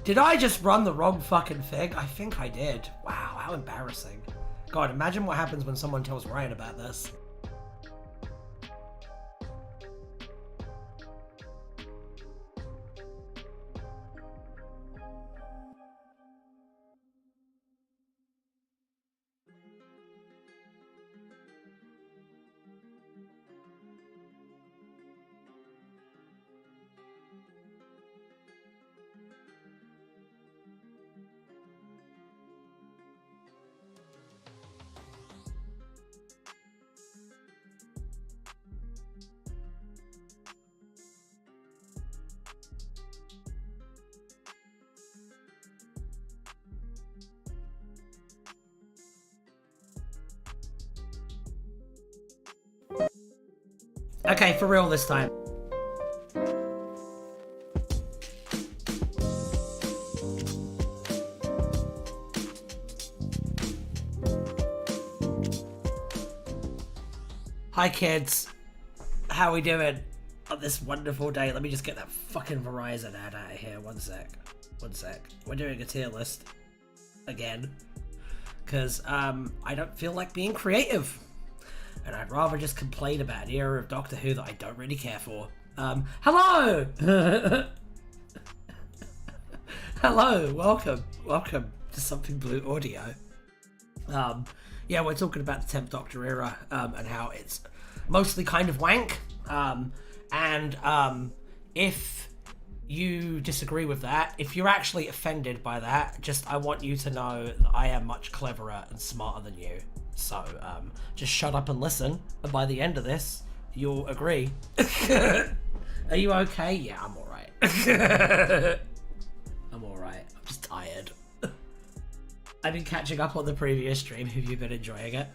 Did I just run the wrong fucking thing? I think I did. Wow, how embarrassing. God, imagine what happens when someone tells Ryan about this. Okay, for real this time. Hi kids, how we doing on this wonderful day? Let me just get that fucking Verizon ad out of here. One sec. We're doing a tier list again because I don't feel like being creative. And I'd rather just complain about an era of Doctor Who that I don't really care for. Hello! Hello, welcome to Something Blue Audio. Yeah, we're talking about the 10th Doctor era, and how it's mostly kind of wank. If you disagree with that, if you're actually offended by that, I want you to know that I am much cleverer and smarter than you. So, just shut up and listen, and by the end of this, you'll agree. Are you okay? Yeah, I'm alright. I'm alright. I'm just tired. I've been catching up on the previous stream. Have you been enjoying it?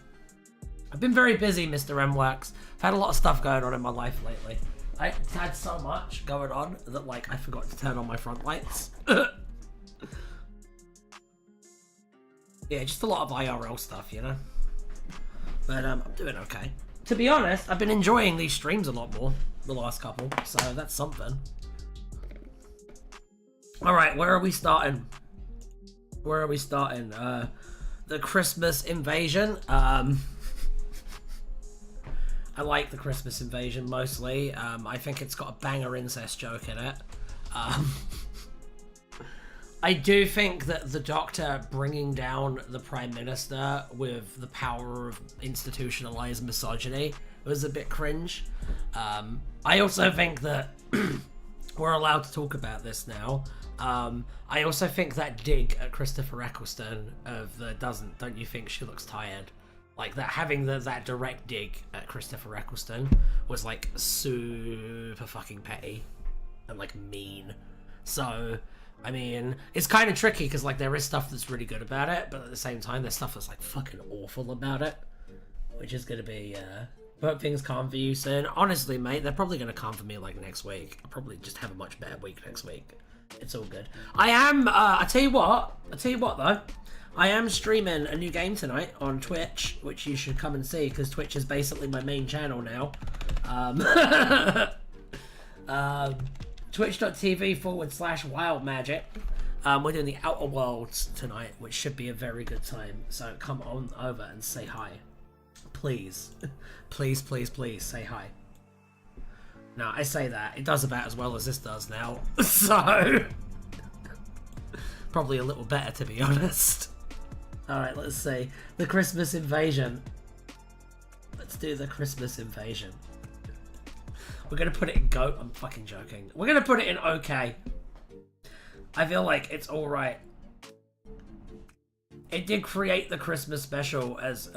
I've been very busy, Mr. M-Works. I've had a lot of stuff going on in my life lately. I had so much going on that, like, I forgot to turn on my front lights. Yeah, just a lot of IRL stuff, you know? But I'm doing okay. To be honest, I've been enjoying these streams a lot more the last couple, so that's something. Alright, where are we starting? The Christmas Invasion. I like the Christmas Invasion mostly. I think it's got a banger incest joke in it. I do think that the Doctor bringing down the Prime Minister with the power of institutionalized misogyny was a bit cringe. I also think that we're allowed to talk about this now. I also think that dig at Christopher Eccleston of the don't you think she looks tired? Like that, having that direct dig at Christopher Eccleston was like super fucking petty and like mean. So, I mean, it's kind of tricky because like there is stuff that's really good about it, but at the same time there's stuff that's like fucking awful about it, which is gonna be hope things calm for you soon. Honestly, mate, they're probably gonna calm for me like next week. I'll probably just have a much better week next week. It's all good. I am. I tell you what though. I am streaming a new game tonight on Twitch, which you should come and see because Twitch is basically my main channel now. Twitch.tv/Wild Magic. We're doing the Outer Worlds tonight, which should be a very good time. So come on over and say hi. Please. Please say hi. No, I say that. It does about as well as this does now. So probably a little better, to be honest. Alright, let's see. The Christmas Invasion. Let's do the Christmas Invasion. We're gonna put it in GOAT. I'm fucking joking. We're gonna put it in okay. I feel like it's alright. It did create the Christmas special as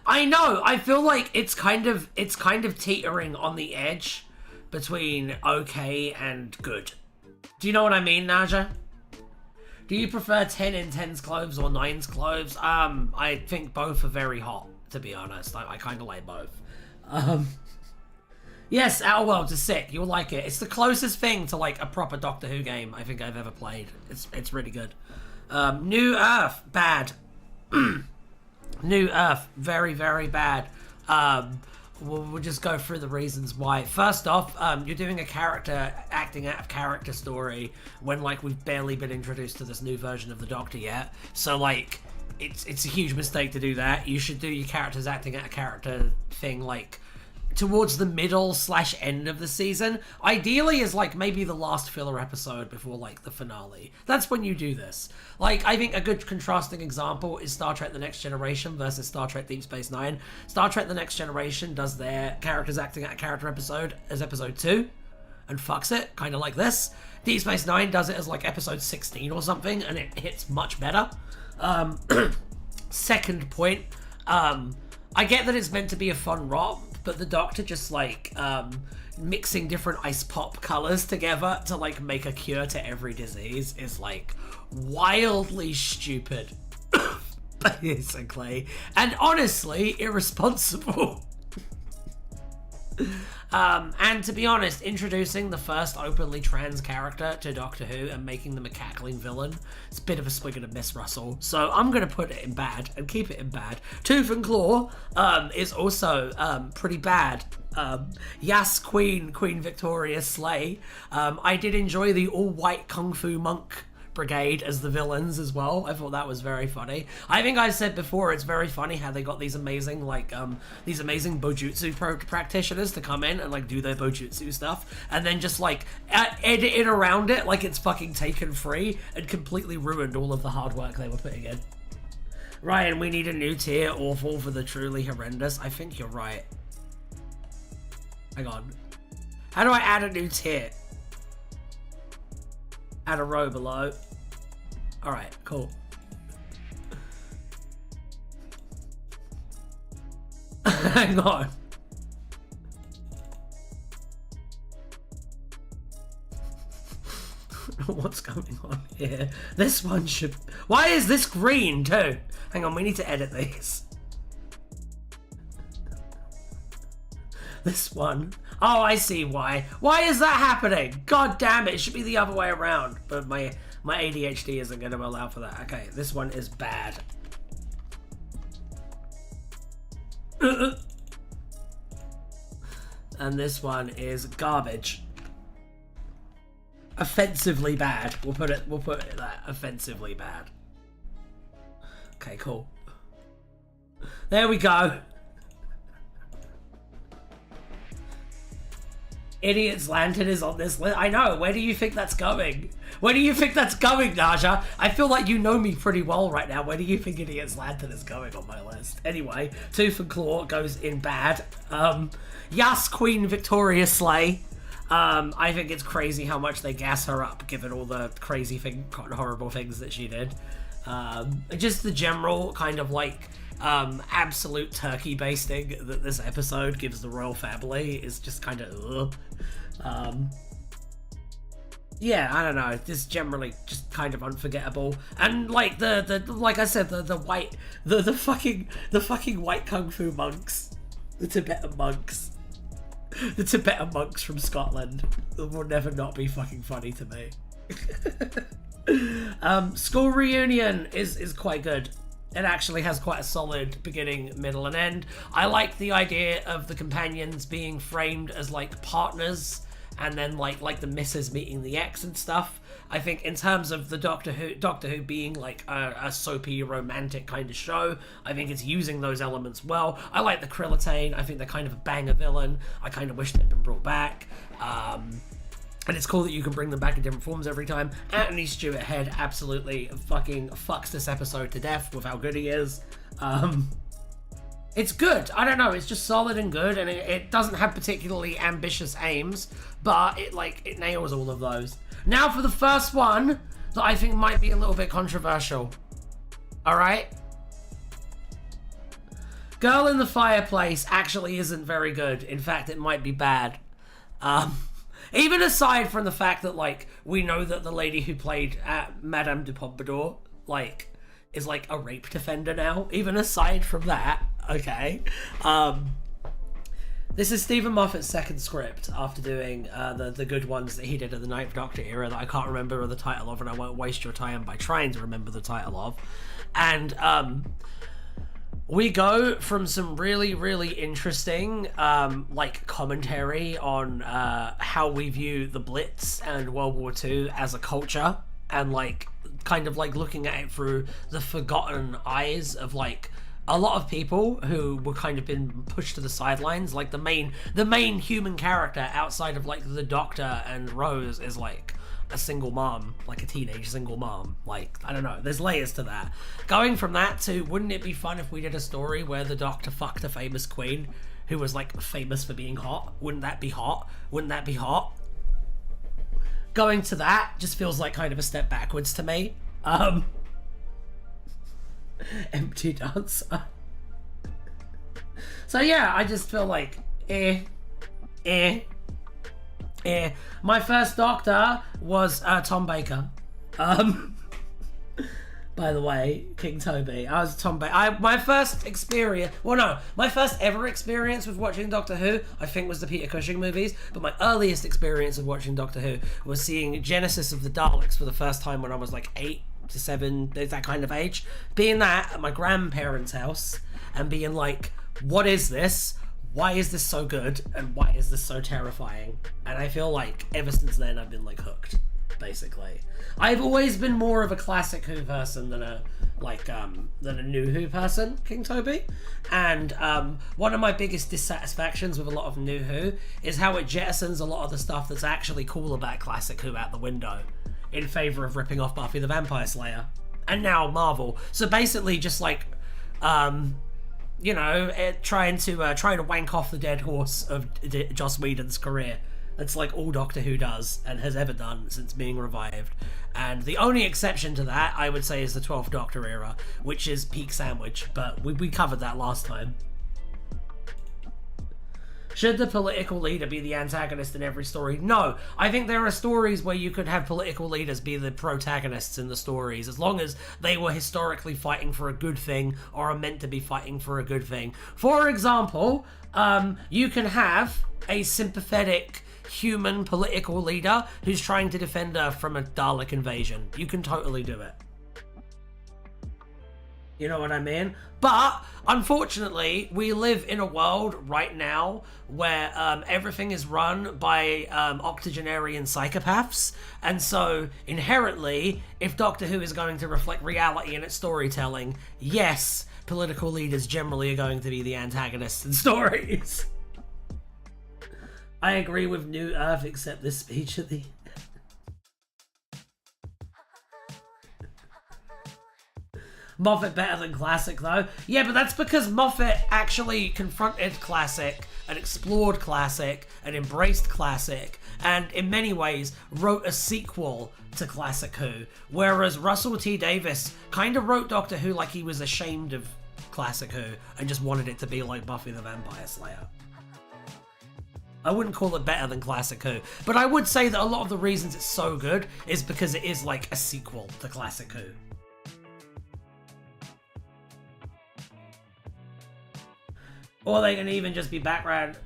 I know, I feel like it's kind of teetering on the edge between okay and good. Do you know what I mean, Naja? Do you prefer 10 in 10's clothes or 9's clothes? I think both are very hot, to be honest. I kind of like both. Yes, Outer Worlds is sick. You'll like it. It's the closest thing to like a proper Doctor Who game I think I've ever played. It's really good. New Earth, bad. New Earth, very, very bad. we'll just go through the reasons why. First off, you're doing a character acting out of character story when like we've barely been introduced to this new version of the Doctor yet. So like, it's a huge mistake to do that. You should do your characters acting out of character thing like towards the middle / end of the season. Ideally is like maybe the last filler episode before like the finale. That's when you do this. Like, I think a good contrasting example is Star Trek The Next Generation versus Star Trek Deep Space Nine. Star Trek The Next Generation does their characters acting out of character episode as episode 2 and fucks it, kind of like this. Deep Space Nine does it as like episode 16 or something, and it hits much better. Second point, I get that it's meant to be a fun romp, but the Doctor just like mixing different ice pop colors together to like make a cure to every disease is like wildly stupid, basically, and honestly irresponsible. And to be honest, introducing the first openly trans character to Doctor Who and making them a cackling villain, it's a bit of a swing and a miss, Russell. So I'm going to put it in bad and keep it in bad. Tooth and Claw is also pretty bad. Yes, Queen Victoria Slay. I did enjoy the all-white Kung Fu monk brigade as the villains as well. I thought that was very funny. I think I said before, it's very funny how they got these amazing bojutsu practitioners to come in and like do their bojutsu stuff and then just like edit it around it like it's fucking Taken Free and completely ruined all of the hard work they were putting in. Ryan, we need a new tier, awful for the truly horrendous. I think you're right. Hang on. How do I add a new tier? Add a row below. Alright, cool. Hang on. What's going on here? This one should... Why is this green too? Hang on, we need to edit these. This one. Oh, I see why. Why is that happening? God damn it, it should be the other way around. But my ADHD isn't going to allow for that. Okay, this one is bad. And this one is garbage. Offensively bad. We'll put it that. Offensively bad. Okay, cool. There we go. Idiot's Lantern is on this list. I know. Where do you think that's going? Where do you think that's going, Naja? I feel like you know me pretty well right now. Where do you think Idiot's Lantern is going on my list? Anyway, Tooth and Claw goes in bad. Yas, Queen Victoria Slay. I think it's crazy how much they gas her up, given all the crazy horrible things that she did. Just the general kind of like absolute turkey basting that this episode gives the royal family is just kind of yeah, I don't know, just generally just kind of unforgettable. And like the like I said, the fucking white kung fu monks, the Tibetan monks from Scotland will never not be fucking funny to me. School Reunion is quite good. It actually has quite a solid beginning, middle, and end. I like the idea of the companions being framed as like partners, and then like the missus meeting the ex and stuff. I think in terms of the Doctor Who being like a soapy romantic kind of show, I think it's using those elements well. I like the Krillitane. I think they're kind of a banger villain. I kind of wish they'd been brought back. And it's cool that you can bring them back in different forms every time. Anthony Stewart Head absolutely fucking fucks this episode to death with how good he is. It's good. I don't know. It's just solid and good, and it doesn't have particularly ambitious aims, but it nails all of those. Now for the first one that I think might be a little bit controversial. All right. Girl in the Fireplace actually isn't very good. In fact, it might be bad. Even aside from the fact that, like, we know that the lady who played Madame de Pompadour, like, is, like, a rape defender now. Even aside from that, okay. This is Stephen Moffat's second script after doing the good ones that he did at the Ninth Doctor era that I can't remember the title of, and I won't waste your time by trying to remember the title of. And, we go from some really, really interesting, like, commentary on how we view the Blitz and World War II as a culture, and, like, kind of, like, looking at it through the forgotten eyes of, like, a lot of people who were kind of been pushed to the sidelines. Like, the main human character outside of, like, the Doctor and Rose is, like, a single mom, like a teenage single mom. Like, I don't know, there's layers to that. Going from that to, wouldn't it be fun if we did a story where the Doctor fucked a famous queen who was, like, famous for being hot? Wouldn't that be hot? Wouldn't that be hot? Going to that just feels like kind of a step backwards to me. Empty dancer. So yeah, I just feel like my first Doctor was Tom Baker. By the way, King Toby. I was Tom Baker. My first experience, my first ever experience with watching Doctor Who, I think, was the Peter Cushing movies. But my earliest experience of watching Doctor Who was seeing Genesis of the Daleks for the first time when I was like 8 to 7, that kind of age. Being that at my grandparents' house and being like, what is this? Why is this so good? And why is this so terrifying? And I feel like ever since then I've been like hooked, basically. I've always been more of a classic Who person than a new Who person, King Toby. And one of my biggest dissatisfactions with a lot of new Who is how it jettisons a lot of the stuff that's actually cool about classic Who out the window in favour of ripping off Buffy the Vampire Slayer. And now Marvel. So basically just like, you know, trying to wank off the dead horse of Joss Whedon's career. That's like all Doctor Who does and has ever done since being revived. And the only exception to that, I would say, is the 12th Doctor era, which is peak sandwich, but we covered that last time. Should the political leader be the antagonist in every story? No. I think there are stories where you could have political leaders be the protagonists in the stories, as long as they were historically fighting for a good thing or are meant to be fighting for a good thing. For example, you can have a sympathetic human political leader who's trying to defend her from a Dalek invasion. You can totally do it. You know what I mean? But, unfortunately, we live in a world right now where everything is run by octogenarian psychopaths. And so, inherently, if Doctor Who is going to reflect reality in its storytelling, yes, political leaders generally are going to be the antagonists in stories. I agree with New Earth, except this speech at the... Moffat better than Classic, though. Yeah, but that's because Moffat actually confronted Classic and explored Classic and embraced Classic and, in many ways, wrote a sequel to Classic Who, whereas Russell T Davies kind of wrote Doctor Who like he was ashamed of Classic Who and just wanted it to be like Buffy the Vampire Slayer. I wouldn't call it better than Classic Who, but I would say that a lot of the reasons it's so good is because it is like a sequel to Classic Who. Or they can even just be background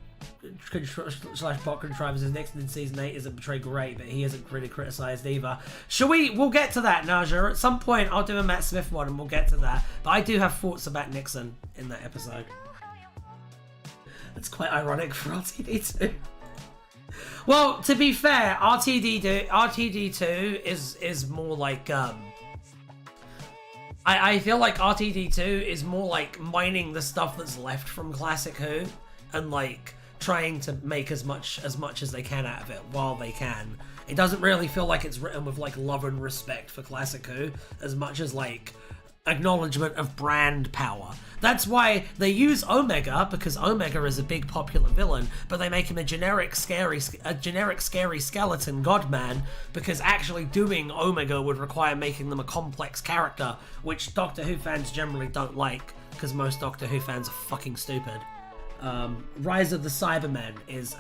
slash bot contrivers. His Nixon in season 8 isn't portrayed great, but he isn't really criticised either. We'll get to that, Naja. At some point, I'll do a Matt Smith one and we'll get to that. But I do have thoughts about Nixon in that episode. It's quite ironic for RTD2. Well, to be fair, RTD2 is more like I feel like RTD2 is more like mining the stuff that's left from Classic Who and like trying to make as much as they can out of it while they can. It doesn't really feel like it's written with like love and respect for Classic Who as much as like acknowledgement of brand power. That's why they use Omega, because Omega is a big popular villain, but they make him a generic scary skeleton godman, because actually doing Omega would require making them a complex character, which Doctor Who fans generally don't like, because most Doctor Who fans are fucking stupid. Rise of the Cybermen is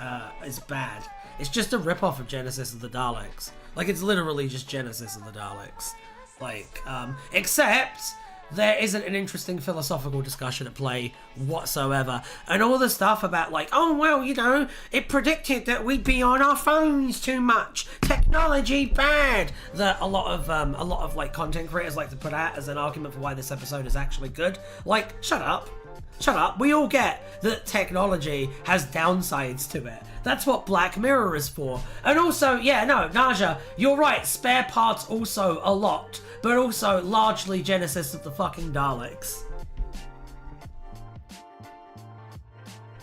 bad. It's just a rip-off of Genesis of the Daleks. Like, it's literally just Genesis of the Daleks. Like, except there isn't an interesting philosophical discussion at play whatsoever. And all the stuff about like, oh, well, you know, it predicted that we'd be on our phones too much. technology bad that a lot of like content creators like to put out as an argument for why this episode is actually good. Like, shut up. Shut up. We all get that technology has downsides to it. That's what Black Mirror is for. And also, yeah, no, Naja, you're right. Spare parts also a lot, but also largely Genesis of the fucking Daleks.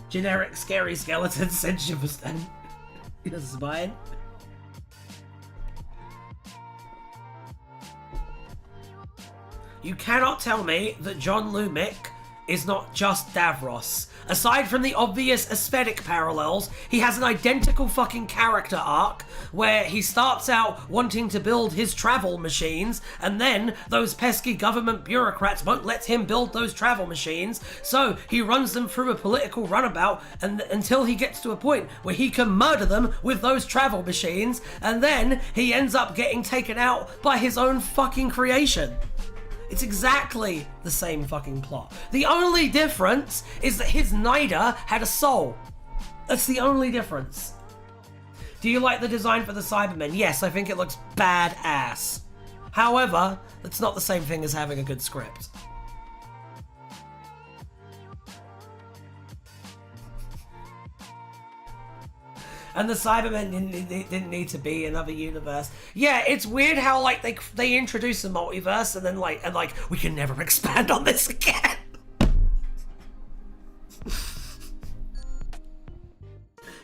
Generic scary skeleton said Shiverston. This is mine. You cannot tell me that John Lumick is not just Davros. Aside from the obvious aesthetic parallels, he has an identical fucking character arc where he starts out wanting to build his travel machines, and then those pesky government bureaucrats won't let him build those travel machines, so he runs them through a political runabout until he gets to a point where he can murder them with those travel machines, and then he ends up getting taken out by his own fucking creation. It's exactly the same fucking plot. The only difference is that his Nida had a soul. That's the only difference. Do you like the design for the Cybermen? Yes, I think it looks badass. However, it's not the same thing as having a good script. And the Cybermen didn't need to be another universe. Yeah, it's weird how like they introduce a multiverse and then like we can never expand on this again.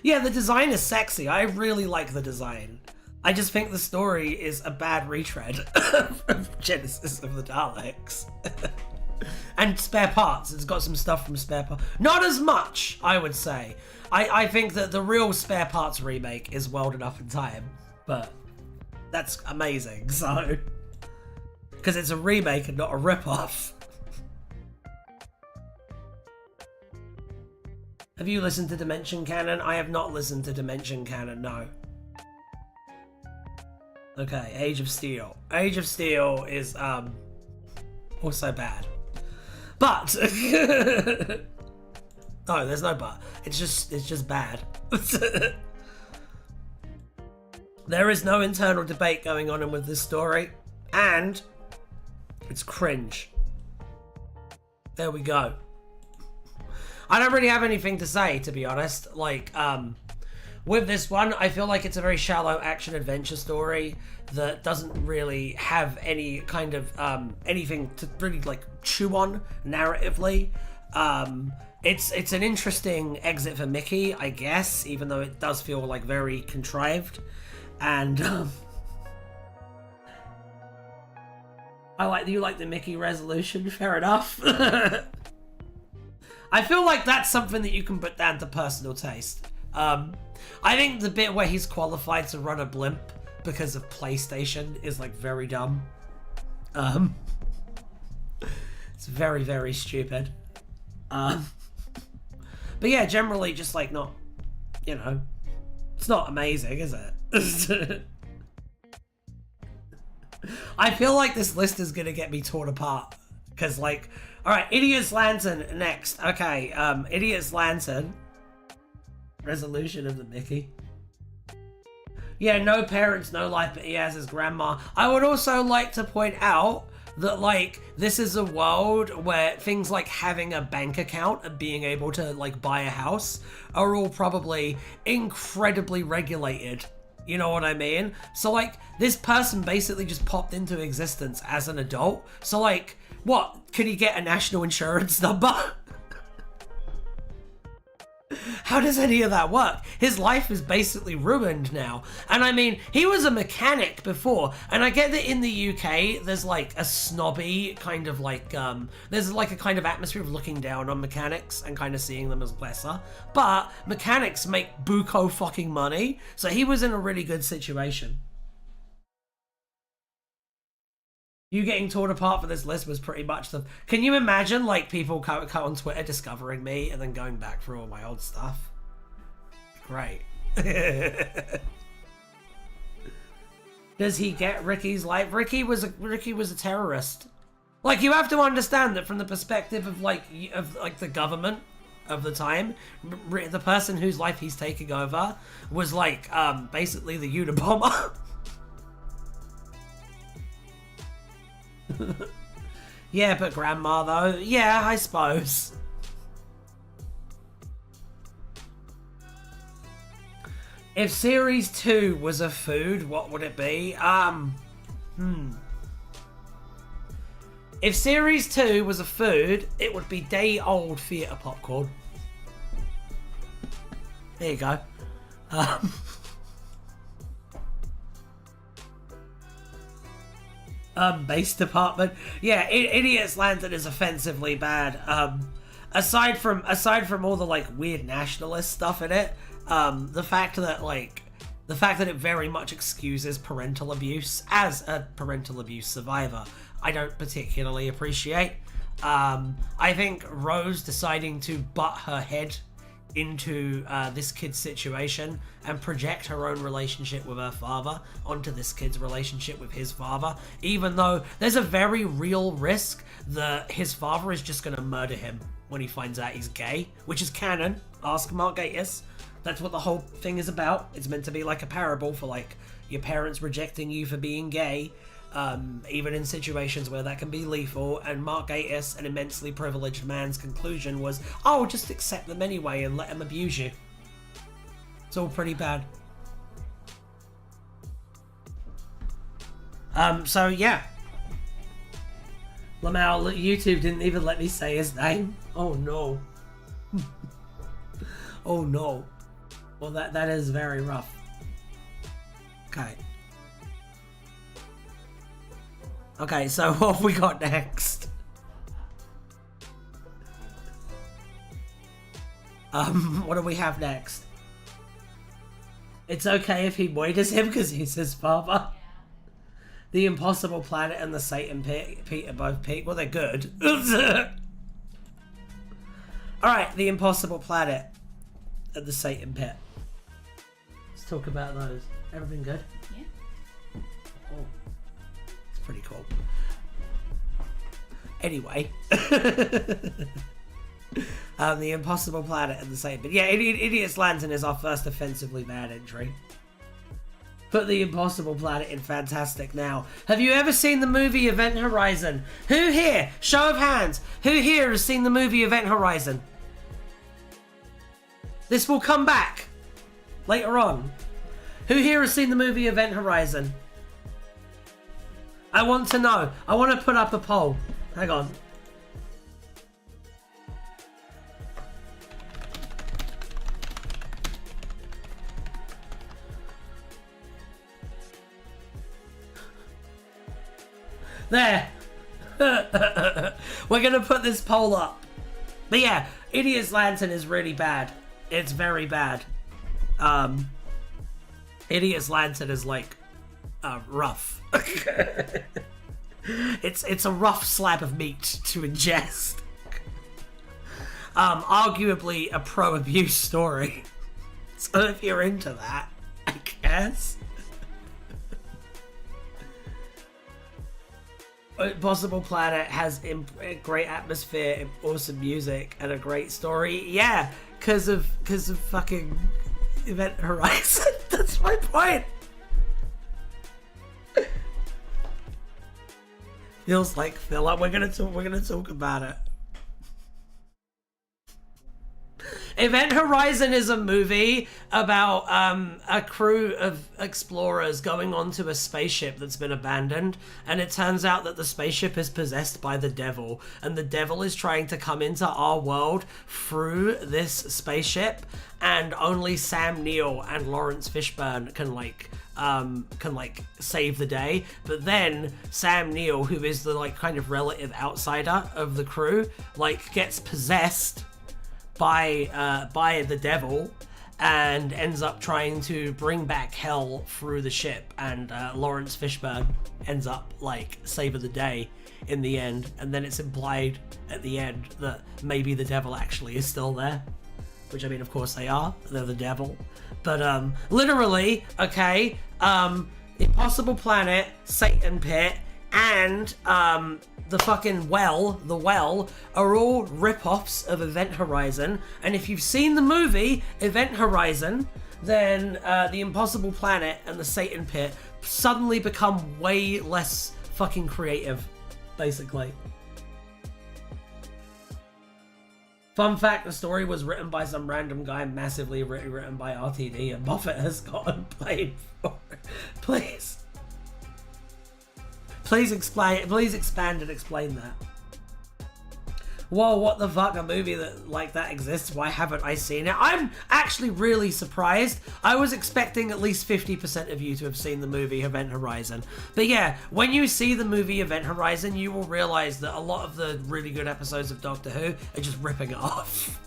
Yeah, the design is sexy. I really like the design. I just think the story is a bad retread of Genesis of the Daleks. And Spare Parts. It's got some stuff from Spare Parts. Not as much, I would say. I think that the real Spare Parts remake is Welded Up in Time. But that's amazing, so... Because it's a remake and not a rip-off. Have you listened to Dimension Canon? I have not listened to Dimension Canon, no. Okay, Age of Steel. Age of Steel is, also bad. But... No, there's no but. It's just bad. There is no internal debate going on with this story, and it's cringe. There we go. I don't really have anything to say, to be honest. Like, with this one, I feel like it's a very shallow action-adventure story that doesn't really have any kind of, anything to really, like, chew on narratively. It's an interesting exit for Mickey, I guess, even though it does feel, like, very contrived. And, you like the Mickey resolution, fair enough. I feel like that's something that you can put down to personal taste. I think the bit where he's qualified to run a blimp because of PlayStation is like very dumb. It's very, very stupid. But yeah, generally just like not, you know, it's not amazing, is it? I feel like this list is gonna get me torn apart. Because like, alright, Idiot's Lantern next. Okay, Idiot's Lantern. Resolution of the Mickey. Yeah, no parents, no life, but he has his grandma. I would also like to point out that, like, this is a world where things like having a bank account and being able to, like, buy a house are all probably incredibly regulated. You know what I mean? So, like, this person basically just popped into existence as an adult. So, like, what? Could he get a national insurance number? How does any of that work? His life is basically ruined now. And I mean, he was a mechanic before, and I get that in the UK, there's like a snobby kind of like, there's like a kind of atmosphere of looking down on mechanics and kind of seeing them as lesser. But mechanics make buco fucking money, so he was in a really good situation. You getting torn apart for this list was pretty much the... Can you imagine, like, people cut on Twitter discovering me and then going back through all my old stuff? Great. Does he get Ricky's life? Ricky was a terrorist. Like, you have to understand that from the perspective of, like, the government of the time, the person whose life he's taking over was, like, basically the Unabomber. Yeah, but grandma though. Yeah, I suppose. If Series 2 was a food, what would it be? If Series 2 was a food, it would be day-old theatre popcorn. There you go. Base department. Yeah, Idiot's Lantern is offensively bad. Aside from all the like weird nationalist stuff in it, the fact that it very much excuses parental abuse as a parental abuse survivor, I don't particularly appreciate. I think Rose deciding to butt her head into this kid's situation and project her own relationship with her father onto this kid's relationship with his father, even though there's a very real risk that his father is just going to murder him when he finds out he's gay, which is canon. Ask Mark Gatiss. That's what the whole thing is about. It's meant to be like a parable for like your parents rejecting you for being gay, even in situations where that can be lethal. And Mark Gatiss, an immensely privileged man's conclusion was, oh, just accept them anyway and let them abuse you. It's all pretty bad. So yeah. Lamau, YouTube didn't even let me say his name. Oh no. Oh no. Well, that is very rough. Okay. Okay, so what have we got next? What do we have next? It's okay if he murders him because he's his father. The Impossible Planet and the Satan Pete are both peak. Well, they're good. Alright, The Impossible Planet and the Satan Pit. Let's talk about those. Everything good? Yeah. Oh. It's pretty cool. Anyway. The Impossible Planet and the Satan Pit. Yeah, Idiot's Lantern is our first offensively bad entry. Put The Impossible Planet in fantastic now. Have you ever seen the movie Event Horizon? Who here? Show of hands. Who here has seen the movie Event Horizon? This will come back later on. Who here has seen the movie Event Horizon? I want to know. I want to put up a poll. Hang on. There. We're going to put this poll up. But yeah, Idiot's Lantern is really bad. It's very bad. Idiot's Lantern is like rough. It's a rough slab of meat to ingest. Arguably a pro-abuse story. So if you're into that, I guess. Impossible Planet has a great atmosphere, awesome music, and a great story. Yeah, because of fucking Event Horizon. That's my point. Feels like filler. We're gonna talk about it. Event Horizon is a movie about a crew of explorers going onto a spaceship that's been abandoned, and it turns out that the spaceship is possessed by the devil, and the devil is trying to come into our world through this spaceship, and only Sam Neill and Lawrence Fishburne can save the day. But then Sam Neill, who is the kind of relative outsider of the crew, gets possessed by the devil and ends up trying to bring back hell through the ship, and Lawrence Fishburne ends up saving the day in the end, and then it's implied at the end that maybe the devil actually is still there, which I mean, of course they're the devil, but literally, okay, Impossible Planet, Satan Pit, and the fucking The Well are all rip-offs of Event Horizon. And if you've seen the movie Event Horizon, then the Impossible Planet and the Satan Pit suddenly become way less fucking creative basically. Fun fact, the story was written by some random guy, massively written by RTD, and Moffat has gotten played for it. Please expand and explain that. Whoa, what the fuck, a movie that like that exists? Why haven't I seen it? I'm actually really surprised. I was expecting at least 50% of you to have seen the movie Event Horizon. But yeah, when you see the movie Event Horizon, you will realize that a lot of the really good episodes of Doctor Who are just ripping it off.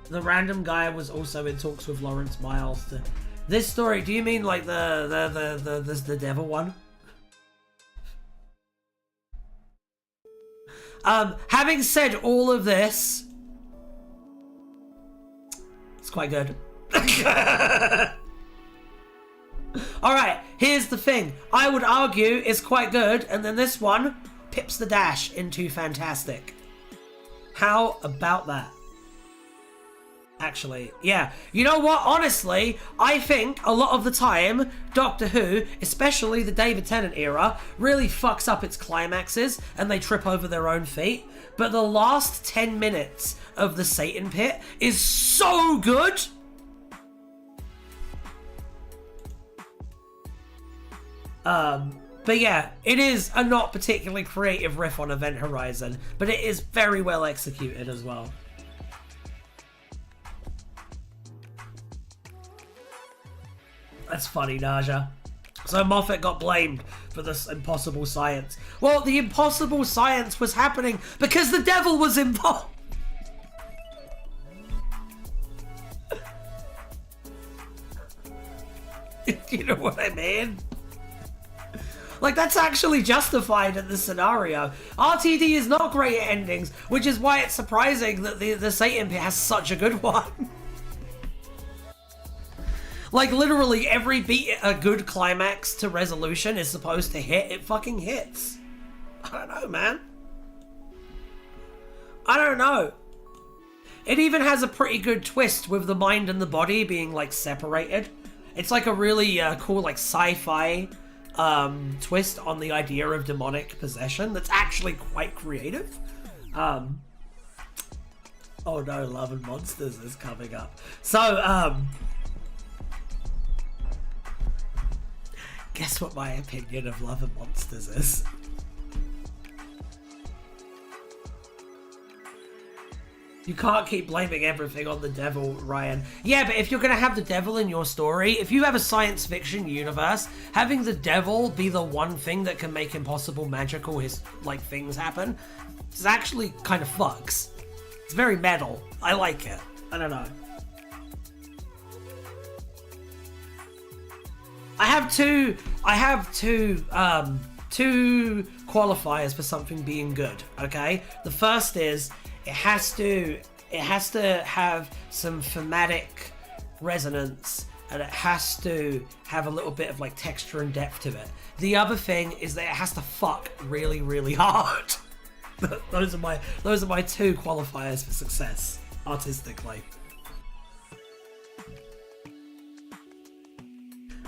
The random guy was also in talks with Lawrence Miles to... This story, do you mean like the devil one? Having said all of this, it's quite good. Alright, here's the thing. I would argue it's quite good, and then this one pips the dash into fantastic. How about that? Actually, yeah. You know what? Honestly, I think a lot of the time, Doctor Who, especially the David Tennant era, really fucks up its climaxes and they trip over their own feet. But the last 10 minutes of the Satan Pit is so good! But yeah, it is a not particularly creative riff on Event Horizon, but it is very well executed as well. That's funny, Naja. So Moffat got blamed for this impossible science. Well, the impossible science was happening because the devil was involved. You know what I mean? Like, that's actually justified in the scenario. RTD is not great at endings, which is why it's surprising that the Satan Pit has such a good one. Like, literally every beat a good climax to resolution is supposed to hit, it fucking hits. I don't know, man. I don't know. It even has a pretty good twist with the mind and the body being, like, separated. It's like a really cool, like, sci-fi twist on the idea of demonic possession that's actually quite creative. Oh no, Love and Monsters is coming up. So, guess what my opinion of Love and Monsters is? You can't keep blaming everything on the devil, Ryan. Yeah, but if you're going to have the devil in your story, if you have a science fiction universe, having the devil be the one thing that can make impossible magical things happen, is actually kind of fucks. It's very metal. I like it. I don't know. I have two qualifiers for something being good, okay? The first is it has to have some thematic resonance, and it has to have a little bit of like texture and depth to it. The other thing is that it has to fuck really, really hard. Those are my two qualifiers for success artistically.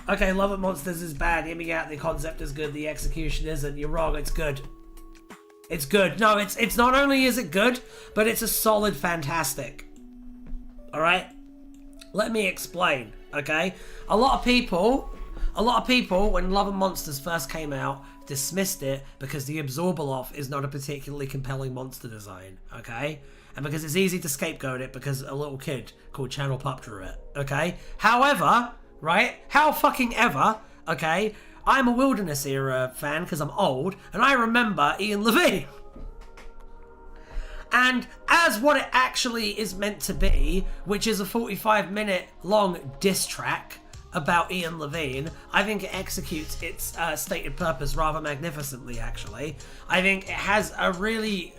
Okay, Love and Monsters is bad. Hear me out. The concept is good. The execution isn't. You're wrong. It's good. It's good. No, it's not only is it good, but it's a solid fantastic. All right? Let me explain, okay? A lot of people, when Love and Monsters first came out, dismissed it because the Absorbaloff is not a particularly compelling monster design, okay? And because it's easy to scapegoat it because a little kid called Channel Pup drew it, okay? However... right? How fucking ever, okay? I'm a Wilderness era fan because I'm old, and I remember Ian Levine. And as what it actually is meant to be, which is a 45-minute long diss track about Ian Levine, I think it executes its stated purpose rather magnificently, actually. I think it has a really,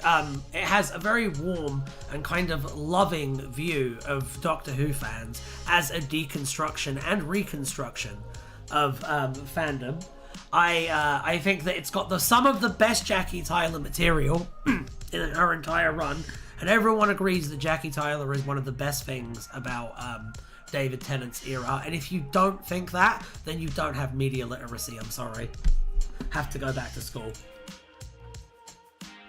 it has a very warm and kind of loving view of Doctor Who fans as a deconstruction and reconstruction of fandom. I think that it's got some of the best Jackie Tyler material in her entire run, And everyone agrees that Jackie Tyler is one of the best things about David Tennant's era. And if you don't think that, then you don't have media literacy. I'm sorry. Have to go back to school.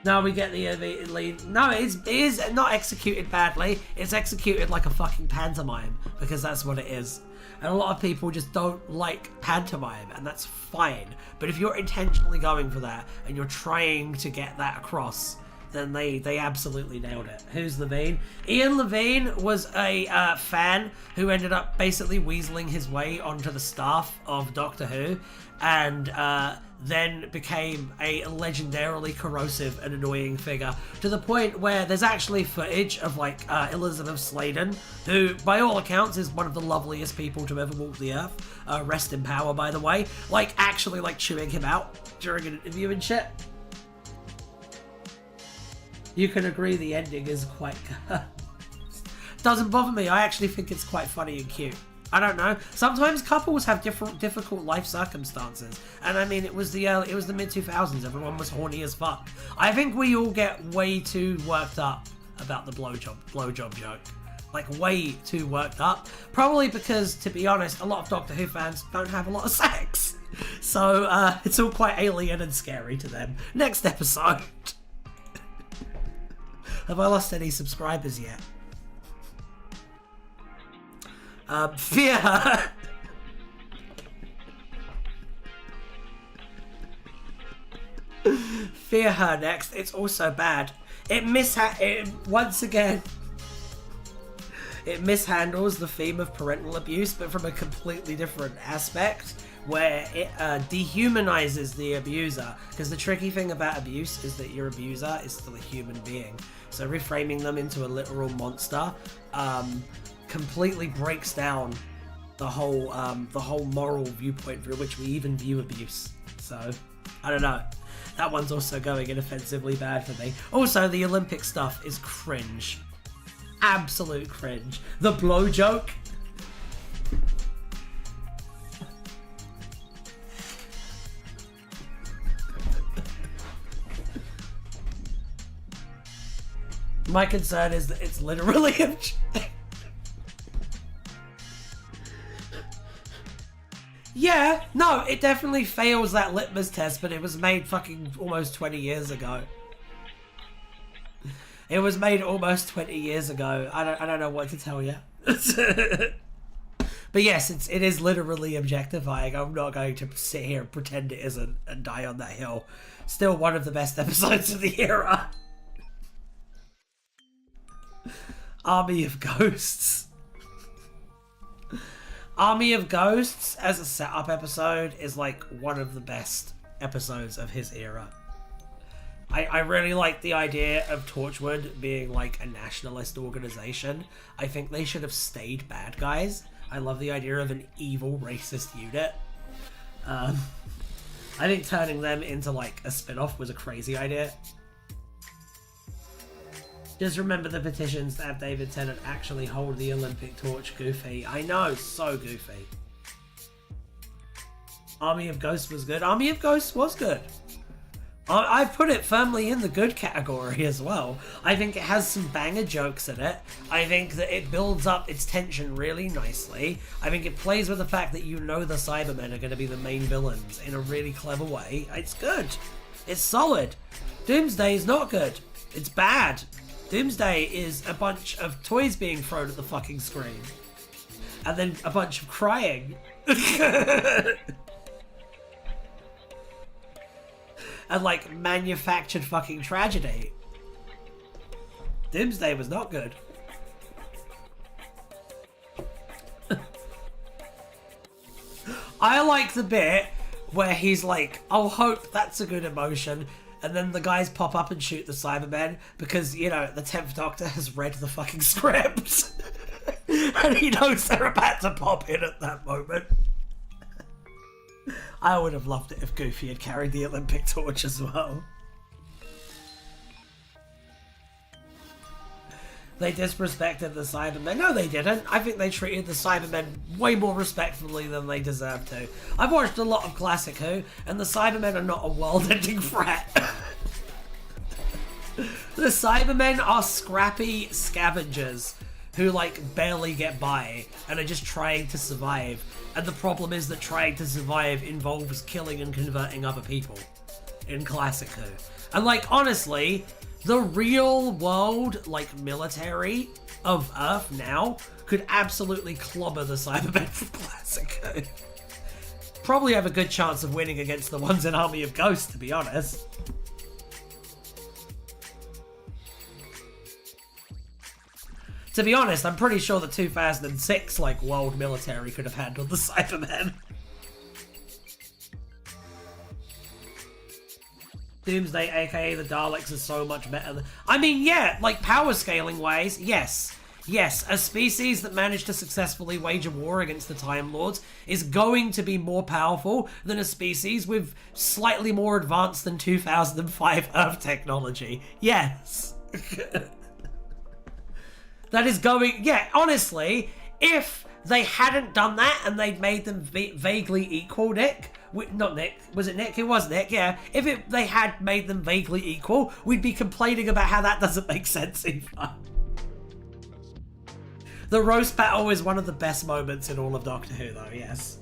No, we get the lead. No, it is not executed badly. It's executed like a fucking pantomime, because that's what it is. And a lot of people just don't like pantomime, and that's fine. But if you're intentionally going for that, and you're trying to get that across, then they absolutely nailed it. Who's Levine? Ian Levine was a fan who ended up basically weaseling his way onto the staff of Doctor Who, and then became a legendarily corrosive and annoying figure, to the point where there's actually footage of like Elizabeth Sladen, who by all accounts is one of the loveliest people to ever walk the earth, rest in power by the way, like actually like chewing him out during an interview and shit. You can agree the ending is quite doesn't bother me. I actually think it's quite funny and cute. I don't know. Sometimes couples have difficult life circumstances, and I mean, it was the mid 2000s. Everyone was horny as fuck. I think we all get way too worked up about the blowjob joke, like way too worked up. Probably because, to be honest, a lot of Doctor Who fans don't have a lot of sex, so it's all quite alien and scary to them. Next episode. Have I lost any subscribers yet? Fear Her. Fear Her next. It's also bad. It once again. It mishandles the theme of parental abuse, but from a completely different aspect, where it dehumanizes the abuser. Because the tricky thing about abuse is that your abuser is still a human being. So reframing them into a literal monster completely breaks down the whole moral viewpoint through which we even view abuse. So, I don't know. That one's also going inoffensively bad for me. Also, the Olympic stuff is cringe. Absolute cringe. The blow joke. My concern is that it's literally Yeah, no, it definitely fails that litmus test, but it was made fucking almost 20 years ago. It was made almost 20 years ago. I don't know what to tell you. But yes, it is literally objectifying. I'm not going to sit here and pretend it isn't and die on that hill. Still one of the best episodes of the era. Army of Ghosts. Army of Ghosts as a setup episode is like one of the best episodes of his era. I really like the idea of Torchwood being like a nationalist organization. I think they should have stayed bad guys. I love the idea of an evil racist unit. I think turning them into like a spin-off was a crazy idea. Just remember the petitions to have David Tennant actually hold the Olympic torch. Goofy. I know, so goofy. Army of Ghosts was good. Army of Ghosts was good. I put it firmly in the good category as well. I think it has some banger jokes in it. I think that it builds up its tension really nicely. I think it plays with the fact that you know the Cybermen are going to be the main villains in a really clever way. It's good. It's solid. Doomsday is not good. It's bad. Doomsday is a bunch of toys being thrown at the fucking screen. And then a bunch of crying. And like manufactured fucking tragedy. Doomsday was not good. I like the bit where he's like, "I'll hope that's a good emotion," and then the guys pop up and shoot the Cybermen because, you know, the 10th Doctor has read the fucking script. And he knows they're about to pop in at that moment. I would have loved it if Goofy had carried the Olympic torch as well. They disrespected the Cybermen. No, they didn't. I think they treated the Cybermen way more respectfully than they deserve to. I've watched a lot of classic Who, and the Cybermen are not a world-ending threat. The The Cybermen are scrappy scavengers who like barely get by and are just trying to survive. And the problem is that trying to survive involves killing and converting other people in Classic Who. And like honestly, the real world like military of Earth now could absolutely clobber the Cybermen from Classic Who. Probably have a good chance of winning against the ones in Army of Ghosts, to be honest. To be honest, I'm pretty sure the 2006 like world military could have handled the Cybermen. Doomsday, aka the Daleks, is so much better than... I mean, yeah, like power scaling wise, yes. Yes, a species that managed to successfully wage a war against the Time Lords is going to be more powerful than a species with slightly more advanced than 2005 Earth technology. Yes. That is going... Yeah, honestly, if they hadn't done that and they'd made them vaguely equal, Nick... Not Nick. Was it Nick? It was Nick, yeah. If they had made them vaguely equal, we'd be complaining about how that doesn't make sense either. The roast battle is one of the best moments in all of Doctor Who, though, yes.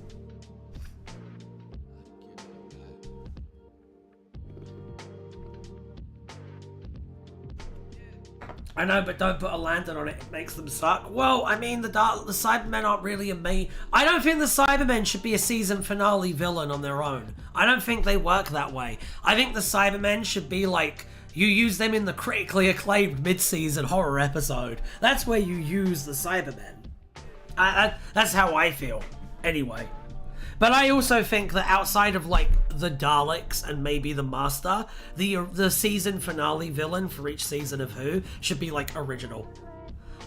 I know, but don't put a lantern on it. It makes them suck. Well, I mean, the Cybermen aren't really a me. I don't think the Cybermen should be a season finale villain on their own. I don't think they work that way. I think the Cybermen should be like, you use them in the critically acclaimed mid-season horror episode. That's where you use the Cybermen. That's how I feel, anyway. But I also think that outside of like the Daleks and maybe the Master, the season finale villain for each season of Who should be like original.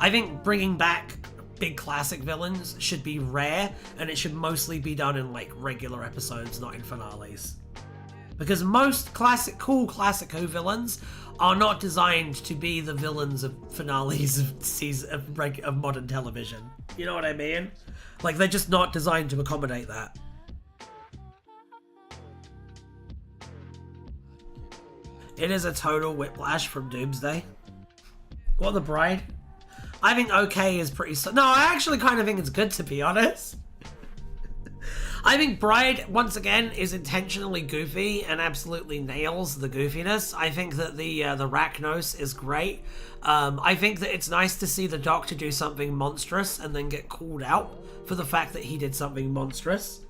I think bringing back big classic villains should be rare, and it should mostly be done in like regular episodes, not in finales. Because most cool classic Who villains are not designed to be the villains of finales of modern television. You know what I mean? Like, they're just not designed to accommodate that. It is a total whiplash from Doomsday. What, The Bride? I think okay is pretty... No, I actually kind of think it's good, to be honest. I think Bride, once again, is intentionally goofy and absolutely nails the goofiness. I think that the Rachnos is great. I think that it's nice to see the Doctor do something monstrous and then get called out for the fact that he did something monstrous.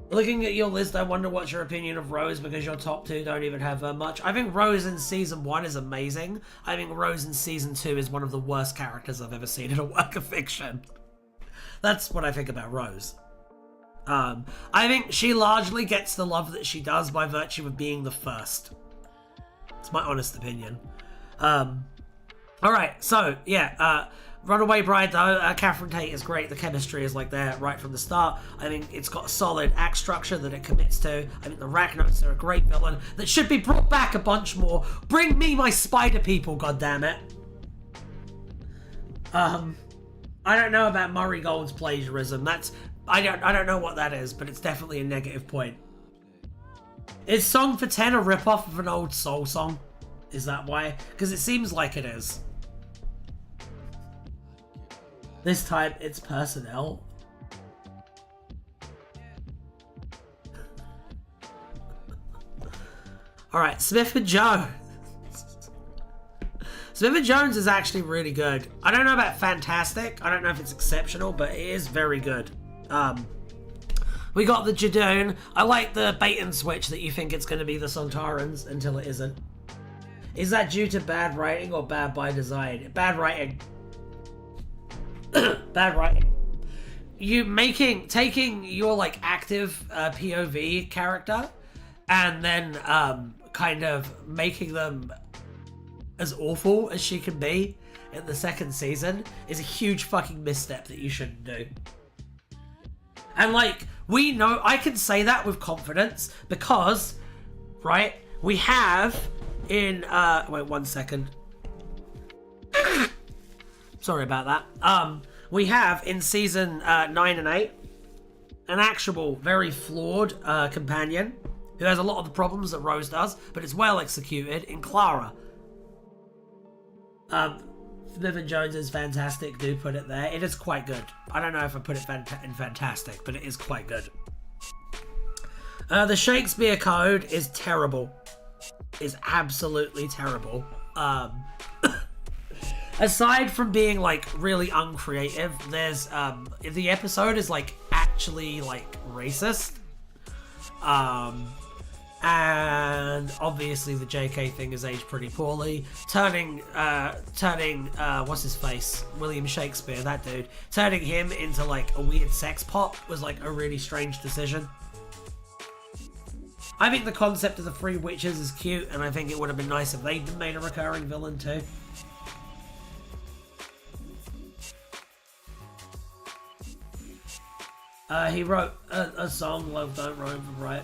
Looking at your list, I wonder what's your opinion of Rose, because your top two don't even have much. I think Rose in Season 1 is amazing. I think Rose in Season 2 is one of the worst characters I've ever seen in a work of fiction. That's what I think about Rose. I think she largely gets the love that she does by virtue of being the first. It's my honest opinion. Alright, so, yeah, Runaway Bride, though, Catherine Tate is great. The chemistry is like there right from the start. I think it's got a solid act structure that it commits to. I think the Rachnos are a great villain that should be brought back a bunch more. Bring me my spider people, goddammit. I don't know about Murray Gold's plagiarism. I don't know what that is, but it's definitely a negative point. Is Song for 10 a rip-off of an old soul song? Is that why? Because it seems like it is. This time, it's personnel. Alright, Smith and Jones. Smith and Jones is actually really good. I don't know about fantastic. I don't know if it's exceptional, but it is very good. We got the Judoon. I like the bait and switch that you think it's going to be the Sontarans until it isn't. Is that due to bad writing or bad by design? Bad writing. Bad writing. Taking your like active POV character and then kind of making them as awful as she can be in the second season is a huge fucking misstep that you shouldn't do. And like, we know, I can say that with confidence because, right, we have in, wait 1 second. Sorry about that. We have in season 9 and 8 an actual very flawed companion who has a lot of the problems that Rose does, but it's well executed in Clara. Smith and Jones is fantastic, do put it there. It is quite good. I don't know if I put it in fantastic, but it is quite good. The Shakespeare Code is terrible. Is absolutely terrible. Aside from being like really uncreative, there's the episode is like actually like racist. And obviously the JK thing is aged pretty poorly. Turning what's his face? William Shakespeare, that dude. Turning him into like a weird sex pot was like a really strange decision. I think the concept of the three witches is cute, and I think it would have been nice if they'd been made a recurring villain too. He wrote a song, Love Don't Roam Right.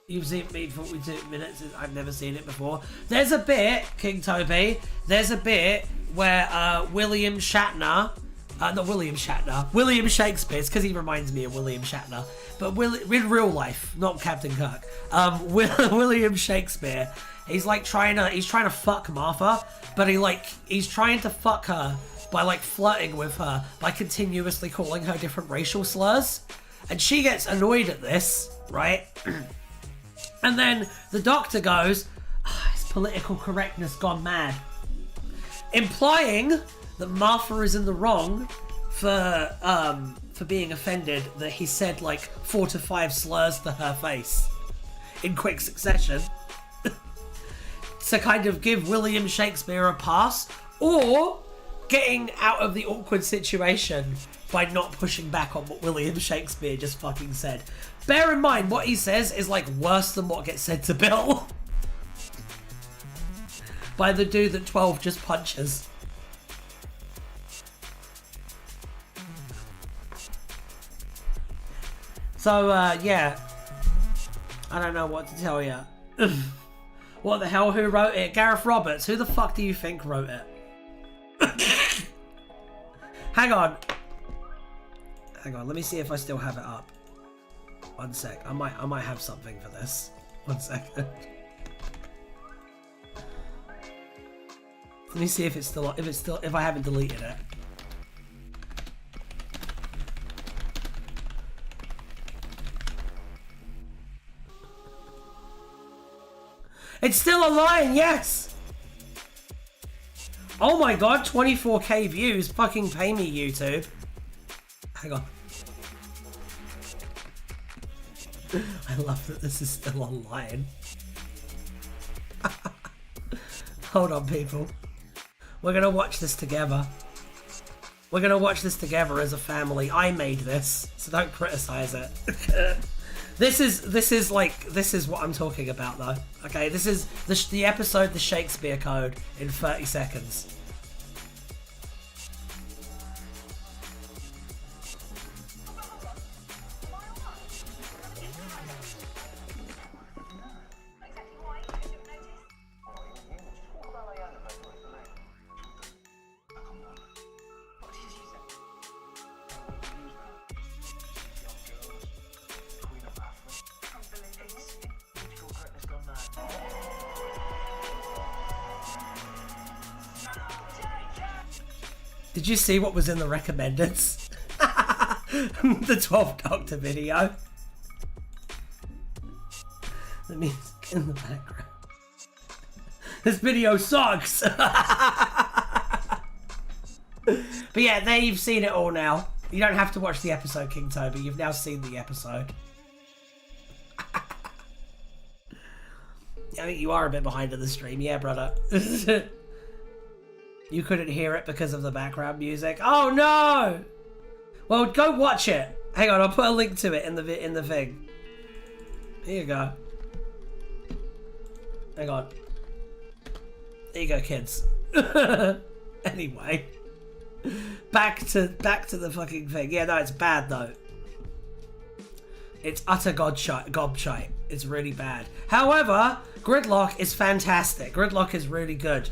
You've seen me 42 minutes, I've never seen it before. There's a bit, King Toby, there's a bit where William Shatner, not William Shatner, William Shakespeare, it's because he reminds me of William Shatner, but in real life, not Captain Kirk, William Shakespeare, he's trying to fuck Martha, but he's trying to fuck her by like flirting with her by continuously calling her different racial slurs, and she gets annoyed at this, right? And then the Doctor goes, "It's political correctness gone mad," implying that Martha is in the wrong for being offended that he said like 4 to 5 slurs to her face in quick succession to kind of give William Shakespeare a pass, or getting out of the awkward situation by not pushing back on what William Shakespeare just fucking said. Bear in mind, what he says is like worse than what gets said to Bill by the dude that 12 just punches. So, yeah. I don't know what to tell you. What the hell, who wrote it? Gareth Roberts. Who the fuck do you think wrote it? Hang on, let me see if I still have it up. One sec, I might have something for this. 1 second. Let me see if if I haven't deleted it. It's still online, yes! Oh my god, 24k views. Fucking pay me, YouTube. Hang on. I love that this is still online. Hold on, people. We're gonna watch this together. We're gonna watch this together as a family. I made this, so don't criticize it. This is what I'm talking about, though. Okay, this is the episode, The Shakespeare Code, in 30 seconds. Did you see what was in the recommendeds? The 12th Doctor video. The music in the background. This video sucks! But yeah, there you've seen it all now. You don't have to watch the episode, King Toby. You've now seen the episode. I think you are a bit behind in the stream, yeah, brother. You couldn't hear it because of the background music. Oh no! Well, go watch it. Hang on, I'll put a link to it in the thing. Here you go. Hang on. There you go, kids. Anyway, back to the fucking thing. Yeah, no, it's bad though. It's utter gobshite. It's really bad. However, Gridlock is fantastic. Gridlock is really good.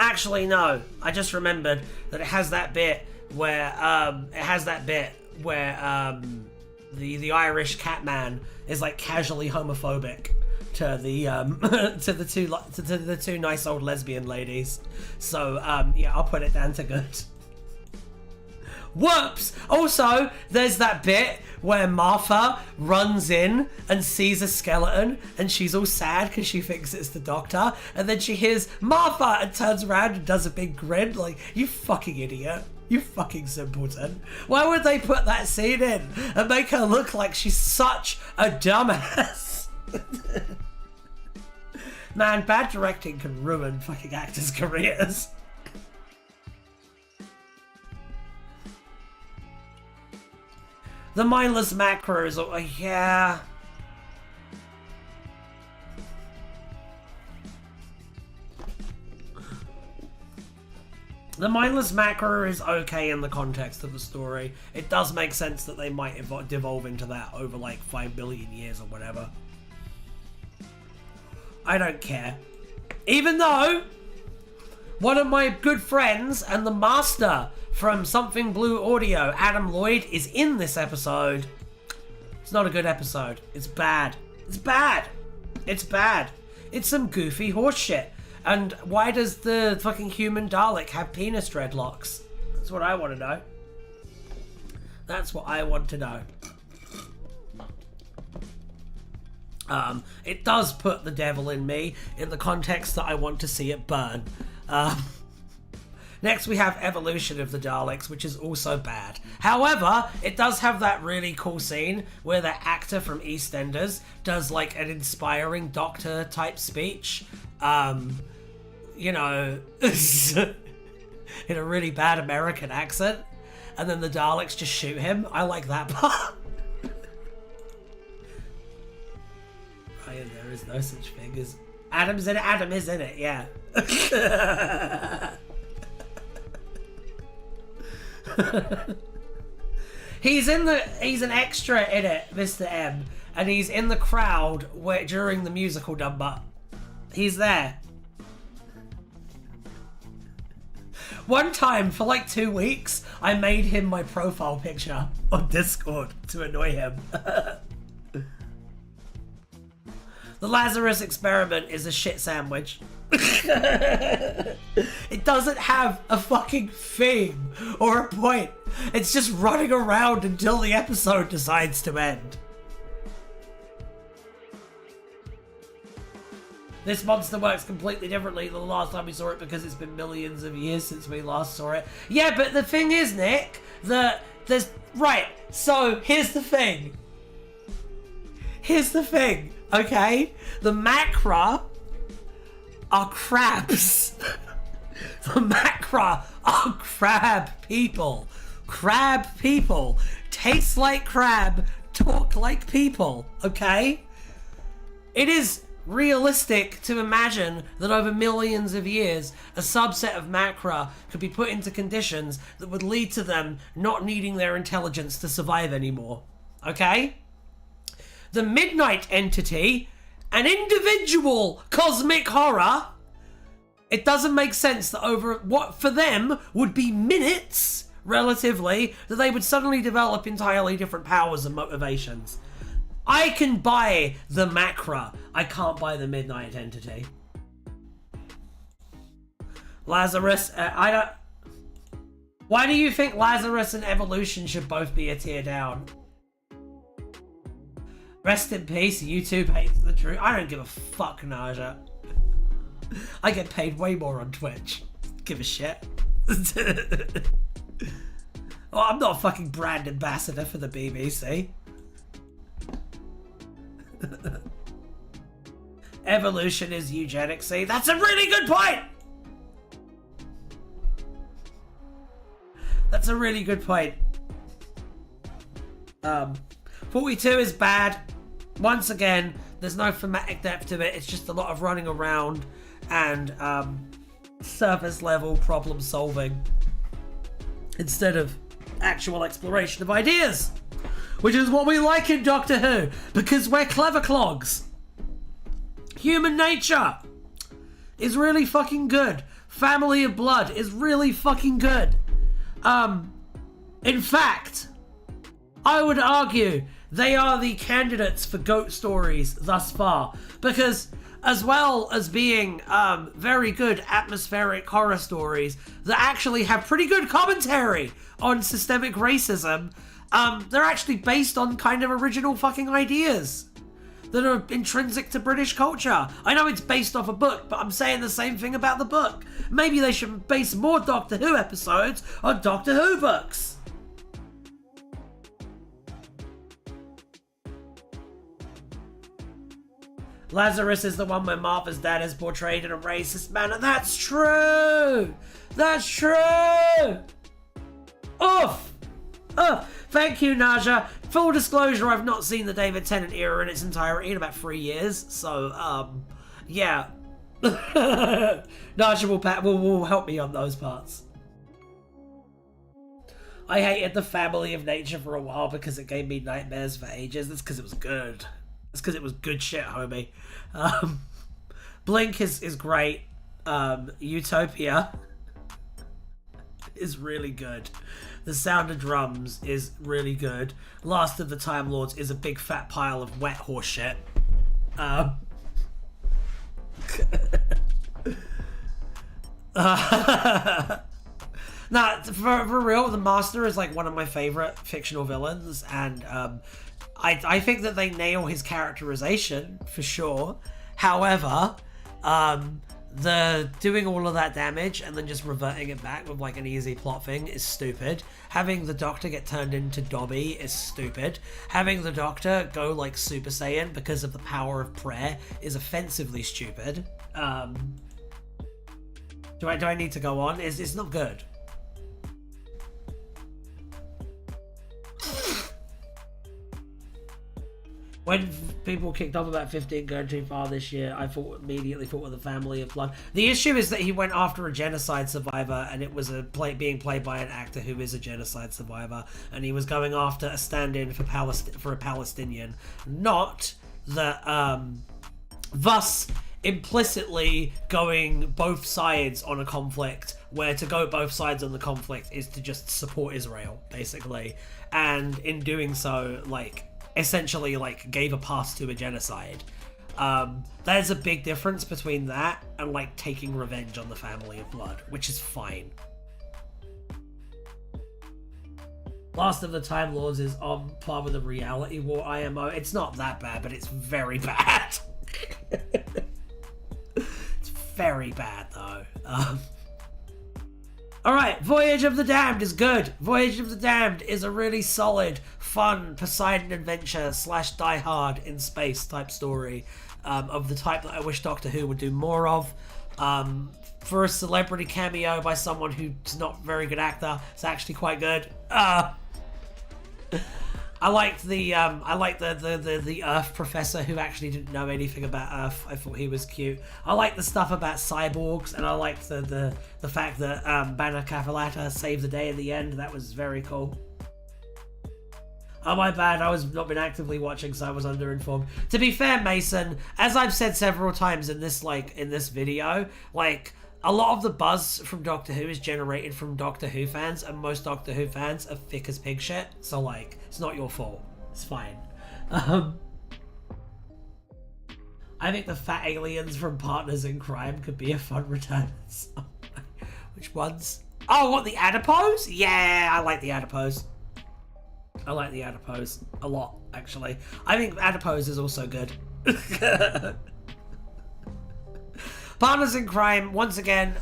Actually, no. I just remembered that it has that bit where the Irish Catman is like casually homophobic to the to the two nice old lesbian ladies. So yeah, I'll put it down to good. Whoops! Also, there's that bit where Martha runs in and sees a skeleton and she's all sad because she thinks it's the Doctor, and then she hears Martha and turns around and does a big grin like, you fucking idiot. You fucking simpleton. Why would they put that scene in and make her look like she's such a dumbass? Man, bad directing can ruin fucking actors' careers. The mindless macros, yeah. The mindless macro is okay in the context of the story. It does make sense that they might devolve into that over like 5 billion years or whatever. I don't care. Even though one of my good friends and the master from Something Blue Audio, Adam Lloyd, is in this episode. It's not a good episode. It's bad. It's bad. It's bad. It's some goofy horseshit. And why does the fucking human Dalek have penis dreadlocks? That's what I want to know. That's what I want to know. It does put the devil in me in the context that I want to see it burn. Next we have Evolution of the Daleks, which is also bad. However, it does have that really cool scene where that actor from EastEnders does like an inspiring Doctor type speech. You know, in a really bad American accent. And then the Daleks just shoot him. I like that part. Ryan, there is no such thing as... Adam's in it. Adam is in it, yeah. He's an extra in it, Mr. M, and he's in the crowd during the musical number. He's there. One time, for like 2 weeks, I made him my profile picture on Discord to annoy him. The Lazarus Experiment is a shit sandwich. It doesn't have a fucking theme or a point. It's just running around until the episode decides to end. This monster works completely differently than the last time we saw it because it's been millions of years since we last saw it. Yeah, but the thing is, Nick, that there's... Right, so here's the thing. Here's the thing, okay? The Macra are crabs. The Macra are crab people. Crab people. Taste like crab, talk like people, okay? It is realistic to imagine that over millions of years, a subset of Macra could be put into conditions that would lead to them not needing their intelligence to survive anymore, okay? The Midnight Entity, an individual cosmic horror, it doesn't make sense that over what for them would be minutes, relatively, that they would suddenly develop entirely different powers and motivations. I can buy the Macra. I can't buy the Midnight Entity. Lazarus, I don't... Why do you think Lazarus and Evolution should both be a tier down? Rest in peace, YouTube hates the truth. I don't give a fuck, Naja. I get paid way more on Twitch. Give a shit. Well, I'm not a fucking brand ambassador for the BBC. Evolution is eugenics. See, that's a really good point. That's a really good point. 42 is bad. Once again, there's no thematic depth to it. It's just a lot of running around and surface level problem solving instead of actual exploration of ideas, which is what we like in Doctor Who, because we're clever clogs. Human Nature is really fucking good. Family of Blood is really fucking good. In fact, I would argue they are the candidates for GOAT stories thus far, because as well as being very good atmospheric horror stories that actually have pretty good commentary on systemic racism, they're actually based on kind of original fucking ideas that are intrinsic to British culture. I know it's based off a book, but I'm saying the same thing about the book. Maybe they should base more Doctor Who episodes on Doctor Who books. Lazarus is the one where Martha's dad is portrayed in a racist manner. That's true! That's true! Oof! Thank you, Naja. Full disclosure, I've not seen the David Tennant era in its entirety in about 3 years, so, yeah. Naja will help me on those parts. I hated The Family of Nature for a while because it gave me nightmares for ages. That's because it was good. It's because it was good shit, homie. Blink is great. Utopia is really good. The Sound of Drums is really good. Last of the Time Lords is a big fat pile of wet horse shit. Nah, for real, the Master is like one of my favorite fictional villains, and I think that they nail his characterization for sure. However, the doing all of that damage and then just reverting it back with like an easy plot thing is stupid. Having the Doctor get turned into Dobby is stupid. Having the Doctor go like Super Saiyan because of the power of prayer is offensively stupid. Do I need to go on? It's not good. When people kicked off about 15 going too far this year, I immediately thought of The Family of Blood. The issue is that he went after a genocide survivor, and it was being played by an actor who is a genocide survivor, and he was going after a stand-in for a Palestinian, not the thus implicitly going both sides on a conflict, where to go both sides on the conflict is to just support Israel, basically, and in doing so, like, essentially like gave a pass to a genocide. There's a big difference between that and like taking revenge on the Family of Blood, which is fine. Last of the Time Lords is on par with the Reality War IMO. It's not that bad, but it's very bad. It's very bad though. Alright, Voyage of the Damned is good. Voyage of the Damned is a really solid, fun Poseidon adventure / Die Hard in space type story, of the type that I wish Doctor Who would do more of. For a celebrity cameo by someone who's not a very good actor, it's actually quite good. I liked the Earth professor who actually didn't know anything about Earth. I thought he was cute. I liked the stuff about cyborgs, and I liked the fact that Banner Kafalata saved the day in the end. That was very cool. Oh, my bad, I was not been actively watching, so I was underinformed. To be fair, Mason, as I've said several times in this video, like, a lot of the buzz from Doctor Who is generated from Doctor Who fans, and most Doctor Who fans are thick as pig shit, so, like, it's not your fault. It's fine. I think the fat aliens from Partners in Crime could be a fun return. Which ones? Oh, what, the adipose? Yeah, I like the adipose. I like the adipose a lot, actually. I think adipose is also good. Partners in Crime, once again,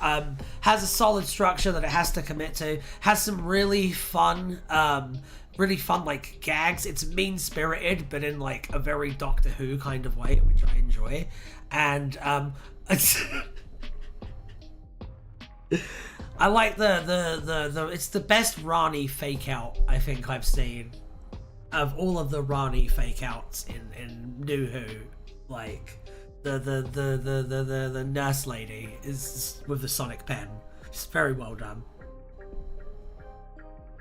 has a solid structure that it has to commit to. Has some really fun, like, gags. It's mean-spirited, but in, like, a very Doctor Who kind of way, which I enjoy. And, I like it's the best Rani fake out I think I've seen of all of the Rani fake outs in New Who. Like the nurse lady is with the sonic pen. It's very well done.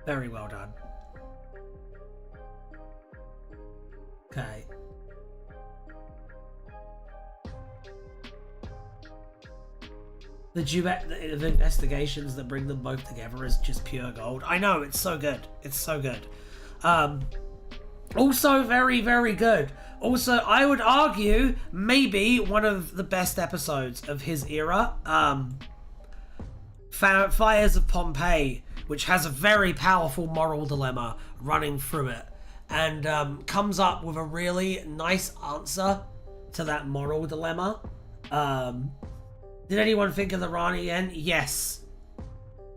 Very well done. Okay. The duet of investigations that bring them both together is just pure gold. I know, it's so good. It's so good. Also very, very good. Also, I would argue maybe one of the best episodes of his era. Fires of Pompeii, which has a very powerful moral dilemma running through it, and comes up with a really nice answer to that moral dilemma. Did anyone think of the Rani end? Yes.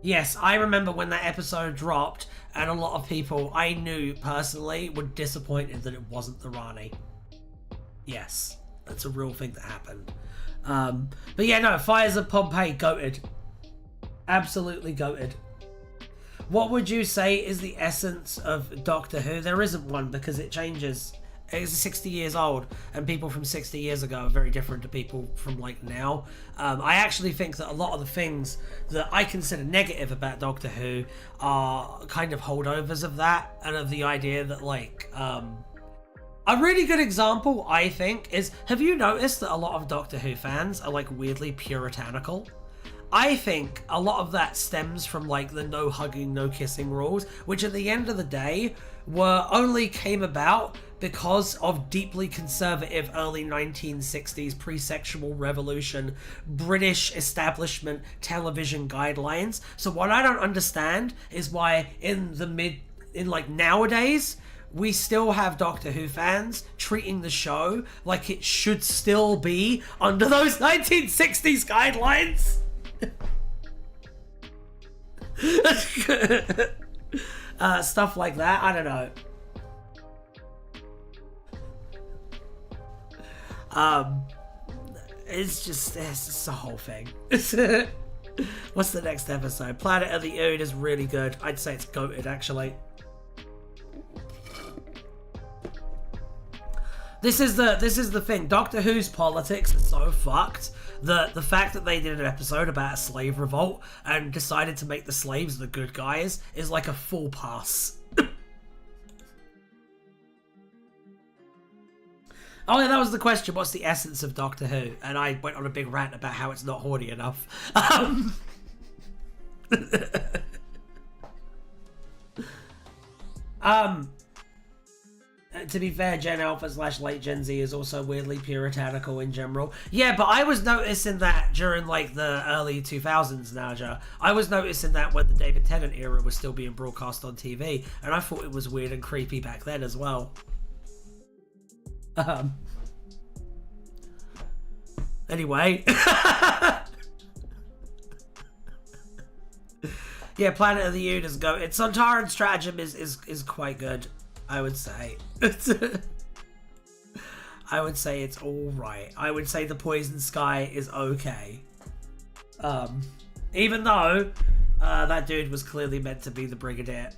Yes, I remember when that episode dropped, and a lot of people I knew personally were disappointed that it wasn't the Rani. Yes, that's a real thing that happened. But yeah, no, Fires of Pompeii, goated. Absolutely goated. What would you say is the essence of Doctor Who? There isn't one because it changes. It's 60 years old, and people from 60 years ago are very different to people from like now. I actually think that a lot of the things that I consider negative about Doctor Who are kind of holdovers of that, and of the idea that like a really good example I think is, have you noticed that a lot of Doctor Who fans are like weirdly puritanical? I think a lot of that stems from like the no hugging, no kissing rules, which at the end of the day only came about because of deeply conservative early 1960s pre-sexual revolution British establishment television guidelines. So what I don't understand is why in nowadays we still have Doctor Who fans treating the show like it should still be under those 1960s guidelines. Stuff like that, I don't know. It's just a whole thing. What's the next episode? Planet of the Ood is really good. I'd say it's goated, actually. This is the thing. Doctor Who's politics is so fucked that the fact that they did an episode about a slave revolt and decided to make the slaves the good guys is like a full pass. Oh yeah, that was the question. What's the essence of Doctor Who? And I went on a big rant about how it's not horny enough. To be fair, Gen Alpha / late Gen Z is also weirdly puritanical in general. Yeah, but I was noticing that during like the early 2000s, Naja. I was noticing that when the David Tennant era was still being broadcast on TV, and I thought it was weird and creepy back then as well. Anyway. Yeah, Planet of the Ood is go. It's Sontaran Stratagem is quite good, I would say. I would say it's alright. I would say The Poison Sky is okay. Even though that dude was clearly meant to be the Brigadier.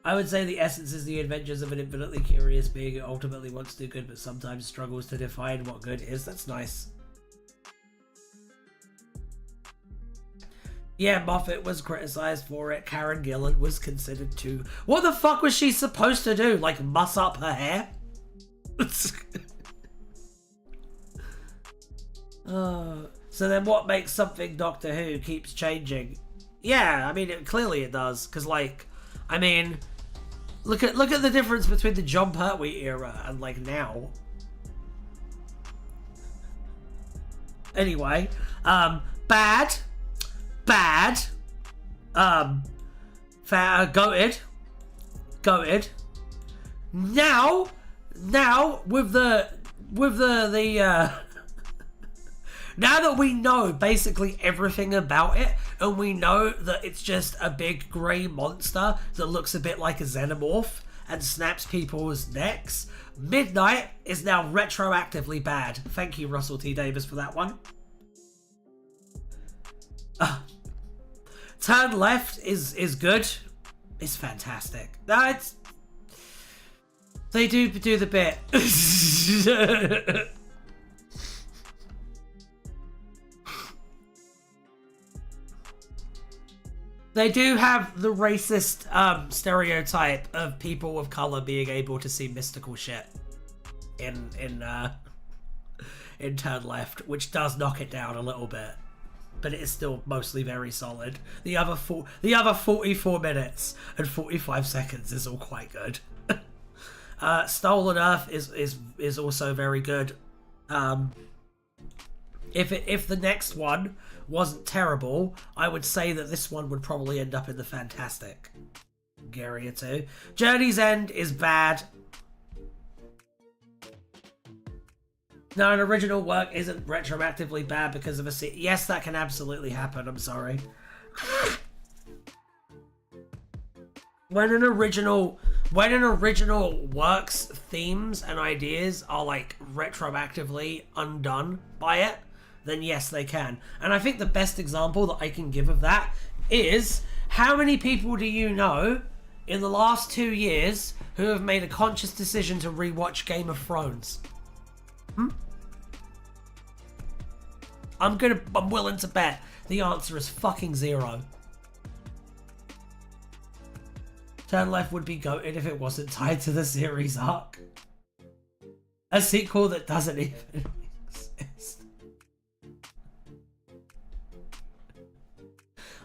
I would say the essence is the adventures of an infinitely curious being who ultimately wants to do good but sometimes struggles to define what good is. That's nice. Yeah, Moffat was criticized for it. Karen Gillan was considered to... What the fuck was she supposed to do? Like, muss up her hair? So then what makes something Doctor Who keeps changing? Yeah, I mean, clearly it does. Because, like, I mean... Look at the difference between the Jon Pertwee era and, like, now. Anyway, bad... goated. Now with the now that we know basically everything about it, and we know that it's just a big grey monster that looks a bit like a xenomorph and snaps people's necks, Midnight is now retroactively bad. Thank you, Russell T Davis, for that one. Turn Left is good. It's fantastic. No, it's... They do the bit. They do have the racist stereotype of people of color being able to see mystical shit in Turn Left, which does knock it down a little bit. but it is still mostly very solid. The other 44 minutes and 45 seconds is all quite good. Stolen Earth is also very good. If the next one wasn't terrible, I would say that this one would probably end up in the Fantastic area too. Journey's End is bad. No, an original work isn't retroactively bad because of a sequel. Yes, that can absolutely happen. I'm sorry. When an original work's themes and ideas are like retroactively undone by it, then yes, they can. And I think the best example that I can give of that is, how many people do you know in the last 2 years who have made a conscious decision to rewatch Game of Thrones? I'm willing to bet the answer is fucking zero. Turn Left would be goated if it wasn't tied to the series arc. A sequel that doesn't even exist.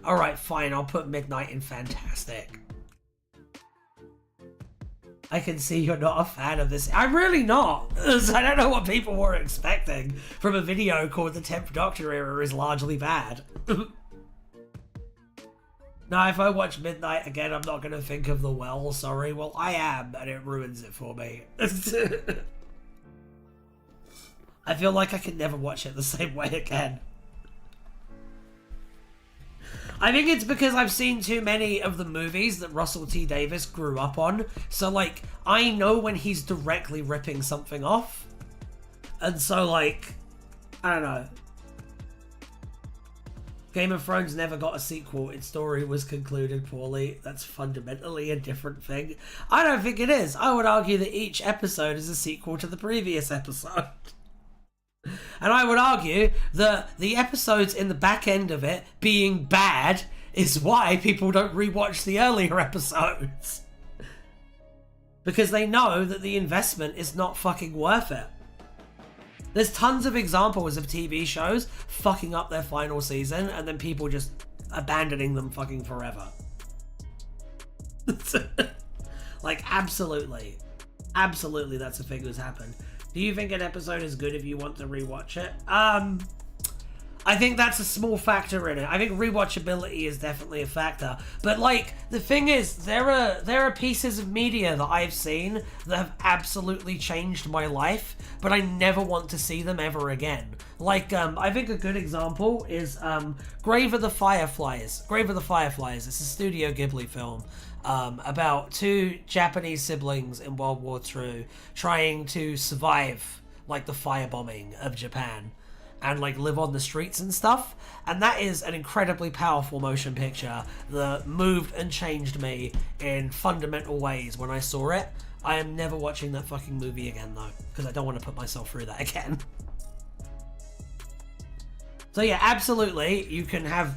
Alright, fine, I'll put Midnight in Fantastic. I can see you're not a fan of this. I'm really not. I don't know what people were expecting from a video called The 10th Doctor Era is largely bad. Now, if I watch Midnight again, I'm not going to think of The Well, sorry. Well, I am, and it ruins it for me. I feel like I can never watch it the same way again. I think it's because I've seen too many of the movies that Russell T Davies grew up on. So, like, I know when he's directly ripping something off. And so, like, I don't know. Game of Thrones never got a sequel. Its story was concluded poorly. That's fundamentally a different thing. I don't think it is. I would argue that each episode is a sequel to the previous episode. And I would argue that the episodes in the back end of it being bad is why people don't rewatch the earlier episodes. Because they know that the investment is not fucking worth it. There's tons of examples of TV shows fucking up their final season and then people just abandoning them fucking forever. Like, absolutely. Absolutely, that's a thing that's happened. Do you think an episode is good if you want to rewatch it? I think that's a small factor in it. I think rewatchability is definitely a factor. But, like, the thing is, there are pieces of media that I've seen that have absolutely changed my life, but I never want to see them ever again. Like, I think a good example is Grave of the Fireflies. Grave of the Fireflies. It's a Studio Ghibli film. About two Japanese siblings in World War II trying to survive, like, the firebombing of Japan and, like, live on the streets and stuff. And that is an incredibly powerful motion picture that moved and changed me in fundamental ways when I saw it. I am never watching that fucking movie again, though, because I don't want to put myself through that again. So yeah, absolutely, you can have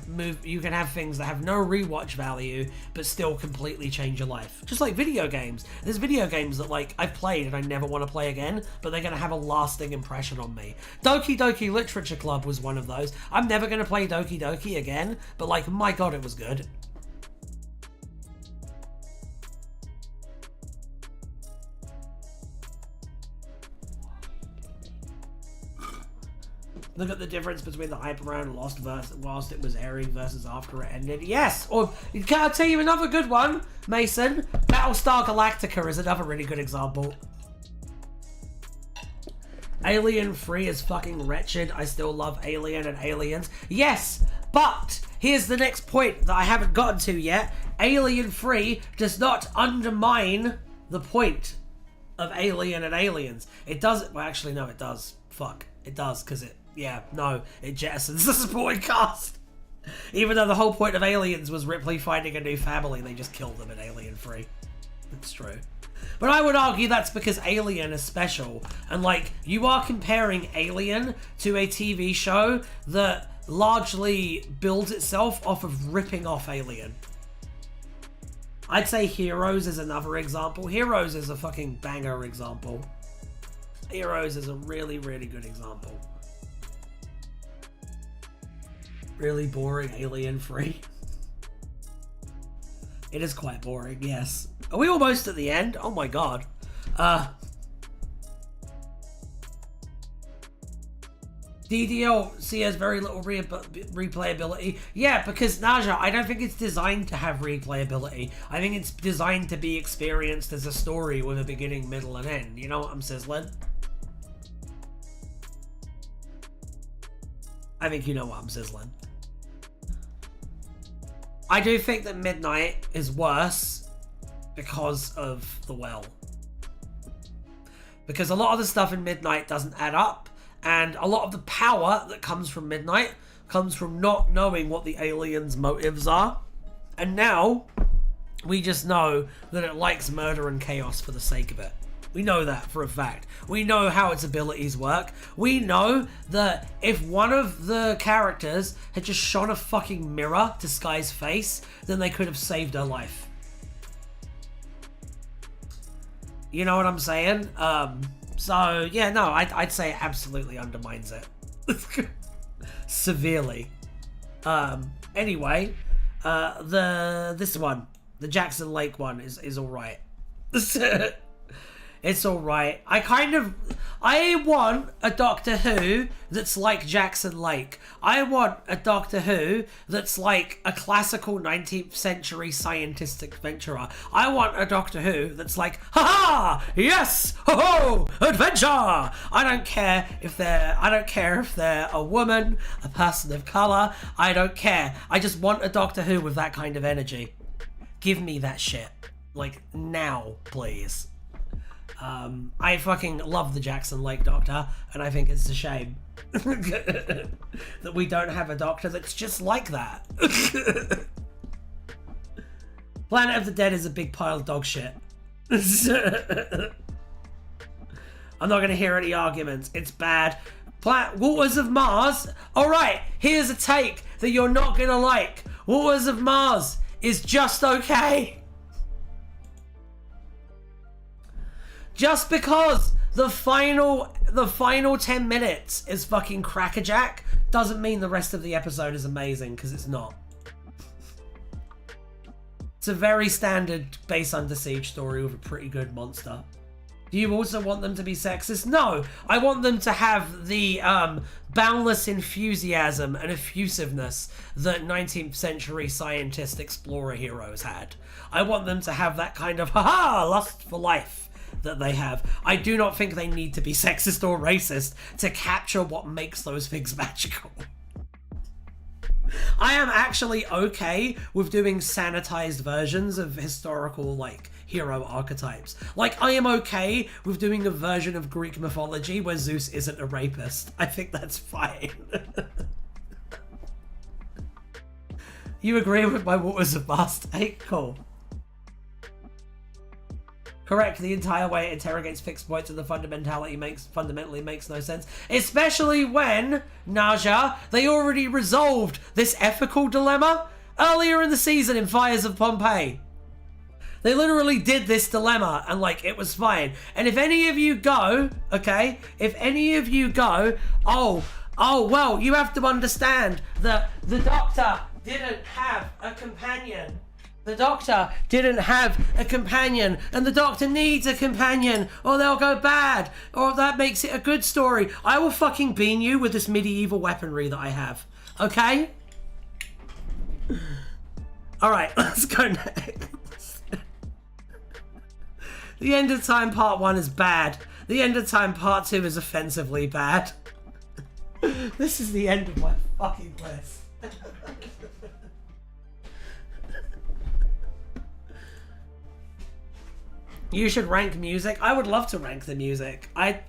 things that have no rewatch value, but still completely change your life. Just like video games. There's video games that, like, I've played and I never want to play again, but they're going to have a lasting impression on me. Doki Doki Literature Club was one of those. I'm never going to play Doki Doki again, but, like, my god, it was good. Look at the difference between the hype around Lost whilst it was airing versus after it ended. Yes! Or, can I tell you another good one, Mason? Battlestar Galactica is another really good example. Alien 3 is fucking wretched. I still love Alien and Aliens. Yes! But, here's the next point that I haven't gotten to yet. Alien 3 does not undermine the point of Alien and Aliens. It does... Well, actually, no, it does. Fuck. It does, because it... Yeah, no, it jettisons the supporting cast. Even though the whole point of Aliens was Ripley finding a new family, they just killed them in Alien 3. It's true. But I would argue that's because Alien is special. And, like, you are comparing Alien to a TV show that largely builds itself off of ripping off Alien. I'd say Heroes is another example. Heroes is a fucking banger example. Heroes is a really, really good example. Really boring Alien Free. It is quite boring, yes. Are we almost at the end? Oh my god. DDLC has very little replayability. Yeah, because Naja, I don't think it's designed to have replayability. I think it's designed to be experienced as a story with a beginning, middle, and end. You know what I'm sizzling? I think you know what I'm sizzling. I do think that Midnight is worse because of the well. Because a lot of the stuff in Midnight doesn't add up, and a lot of the power that comes from Midnight comes from not knowing what the aliens' motives are. And now, we just know that it likes murder and chaos for the sake of it. We know that for a fact. We know how its abilities work. We know that if one of the characters had just shone a fucking mirror to Sky's face, then they could have saved her life. You know what I'm saying? So, yeah, no, I'd say it absolutely undermines it. Severely. Anyway, this one, the Jackson Lake one, is alright. It's alright. I want a Doctor Who that's like Jackson Lake. I want a Doctor Who that's like a classical 19th century scientific adventurer. I want a Doctor Who that's like, ha-ha! Yes! Ho-ho! Adventure! I don't care if they're a woman, a person of colour. I don't care. I just want a Doctor Who with that kind of energy. Give me that shit. Like, now, please. I fucking love the Jackson Lake Doctor, and I think it's a shame that we don't have a Doctor that's just like that. Planet of the Dead is a big pile of dog shit. I'm not going to hear any arguments. It's bad. Waters of Mars? Alright, here's a take that you're not going to like. Waters of Mars is just okay. Just because the final 10 minutes is fucking crackerjack doesn't mean the rest of the episode is amazing, because it's not. It's a very standard base under siege story with a pretty good monster. Do you also want them to be sexist? No, I want them to have the boundless enthusiasm and effusiveness that 19th century scientist explorer heroes had. I want them to have that kind of lust for life that they have. I do not think they need to be sexist or racist to capture what makes those things magical. I am actually okay with doing sanitized versions of historical, like, hero archetypes. Like, I am okay with doing a version of Greek mythology where Zeus isn't a rapist. I think that's fine. You agree with my Waters of Mars take? Cool. Correct, the entire way it interrogates fixed points and the fundamentally makes no sense. Especially when, Naja, they already resolved this ethical dilemma earlier in the season in Fires of Pompeii. They literally did this dilemma and, like, it was fine. And if any of you go, okay, oh, well, you have to understand that the Doctor didn't have a companion. The Doctor didn't have a companion, and the Doctor needs a companion, or they'll go bad, or that makes it a good story. I will fucking beam you with this medieval weaponry that I have. Okay? Alright, let's go next. The End of Time Part 1 is bad. The End of Time Part 2 is offensively bad. This is the end of my fucking list. You should rank music. I would love to rank the music. I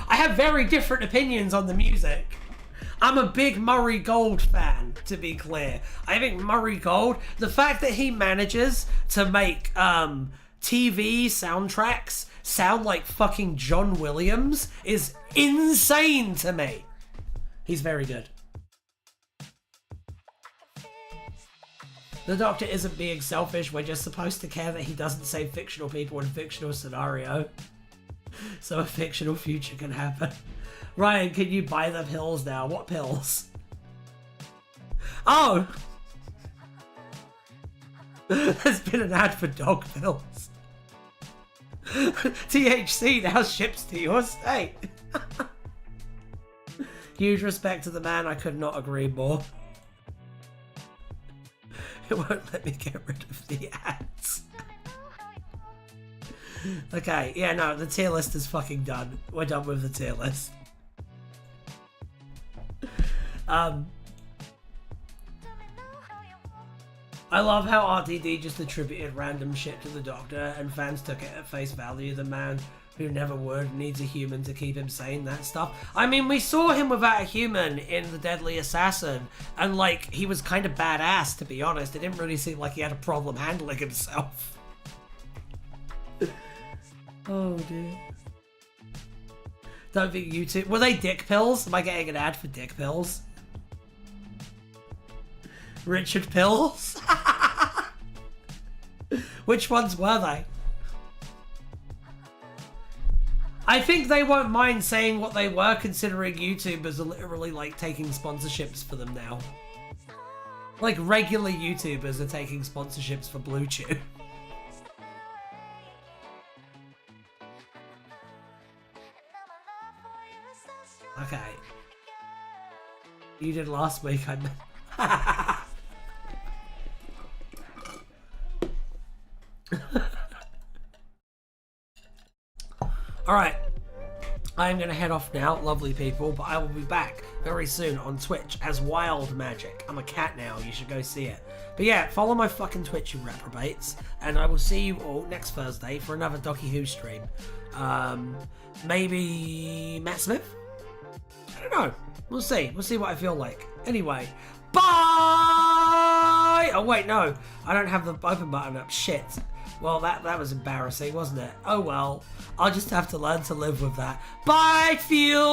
have very different opinions on the music. I'm a big Murray Gold fan, to be clear. I think Murray Gold, the fact that he manages to make TV soundtracks sound like fucking John Williams is insane to me. He's very good. The Doctor isn't being selfish, we're just supposed to care that he doesn't save fictional people in a fictional scenario. So a fictional future can happen. Ryan, can you buy the pills now? What pills? Oh! There's been an ad for dog pills. THC now ships to your state. Huge respect to the man, I could not agree more. It won't let me get rid of the ads. Okay, yeah, no, the tier list is fucking done. We're done with the tier list. I love how RTD just attributed random shit to the Doctor and fans took it at face value. The man who never would needs a human to keep him sane, that stuff. I mean, we saw him without a human in The Deadly Assassin, and like, he was kind of badass, to be honest. It didn't really seem like he had a problem handling himself. Oh dear. Don't think YouTube... Were they dick pills? Am I getting an ad for dick pills? Richard Pills? Which ones were they? I think they won't mind saying what they were, considering YouTubers are literally like taking sponsorships for them now. Like regular YouTubers are taking sponsorships for BlueChew. Okay. You did last week, I meant. Alright, I am going to head off now, lovely people, but I will be back very soon on Twitch as Wild Magic. I'm a cat now, you should go see it. But yeah, follow my fucking Twitch, you reprobates, and I will see you all next Thursday for another Docky Who stream. Maybe Matt Smith? I don't know. We'll see. We'll see what I feel like. Anyway, bye! Oh wait, no. I don't have the open button up. Shit. Well, that was embarrassing, wasn't it? Oh well. I'll just have to learn to live with that. Bye, Fuels!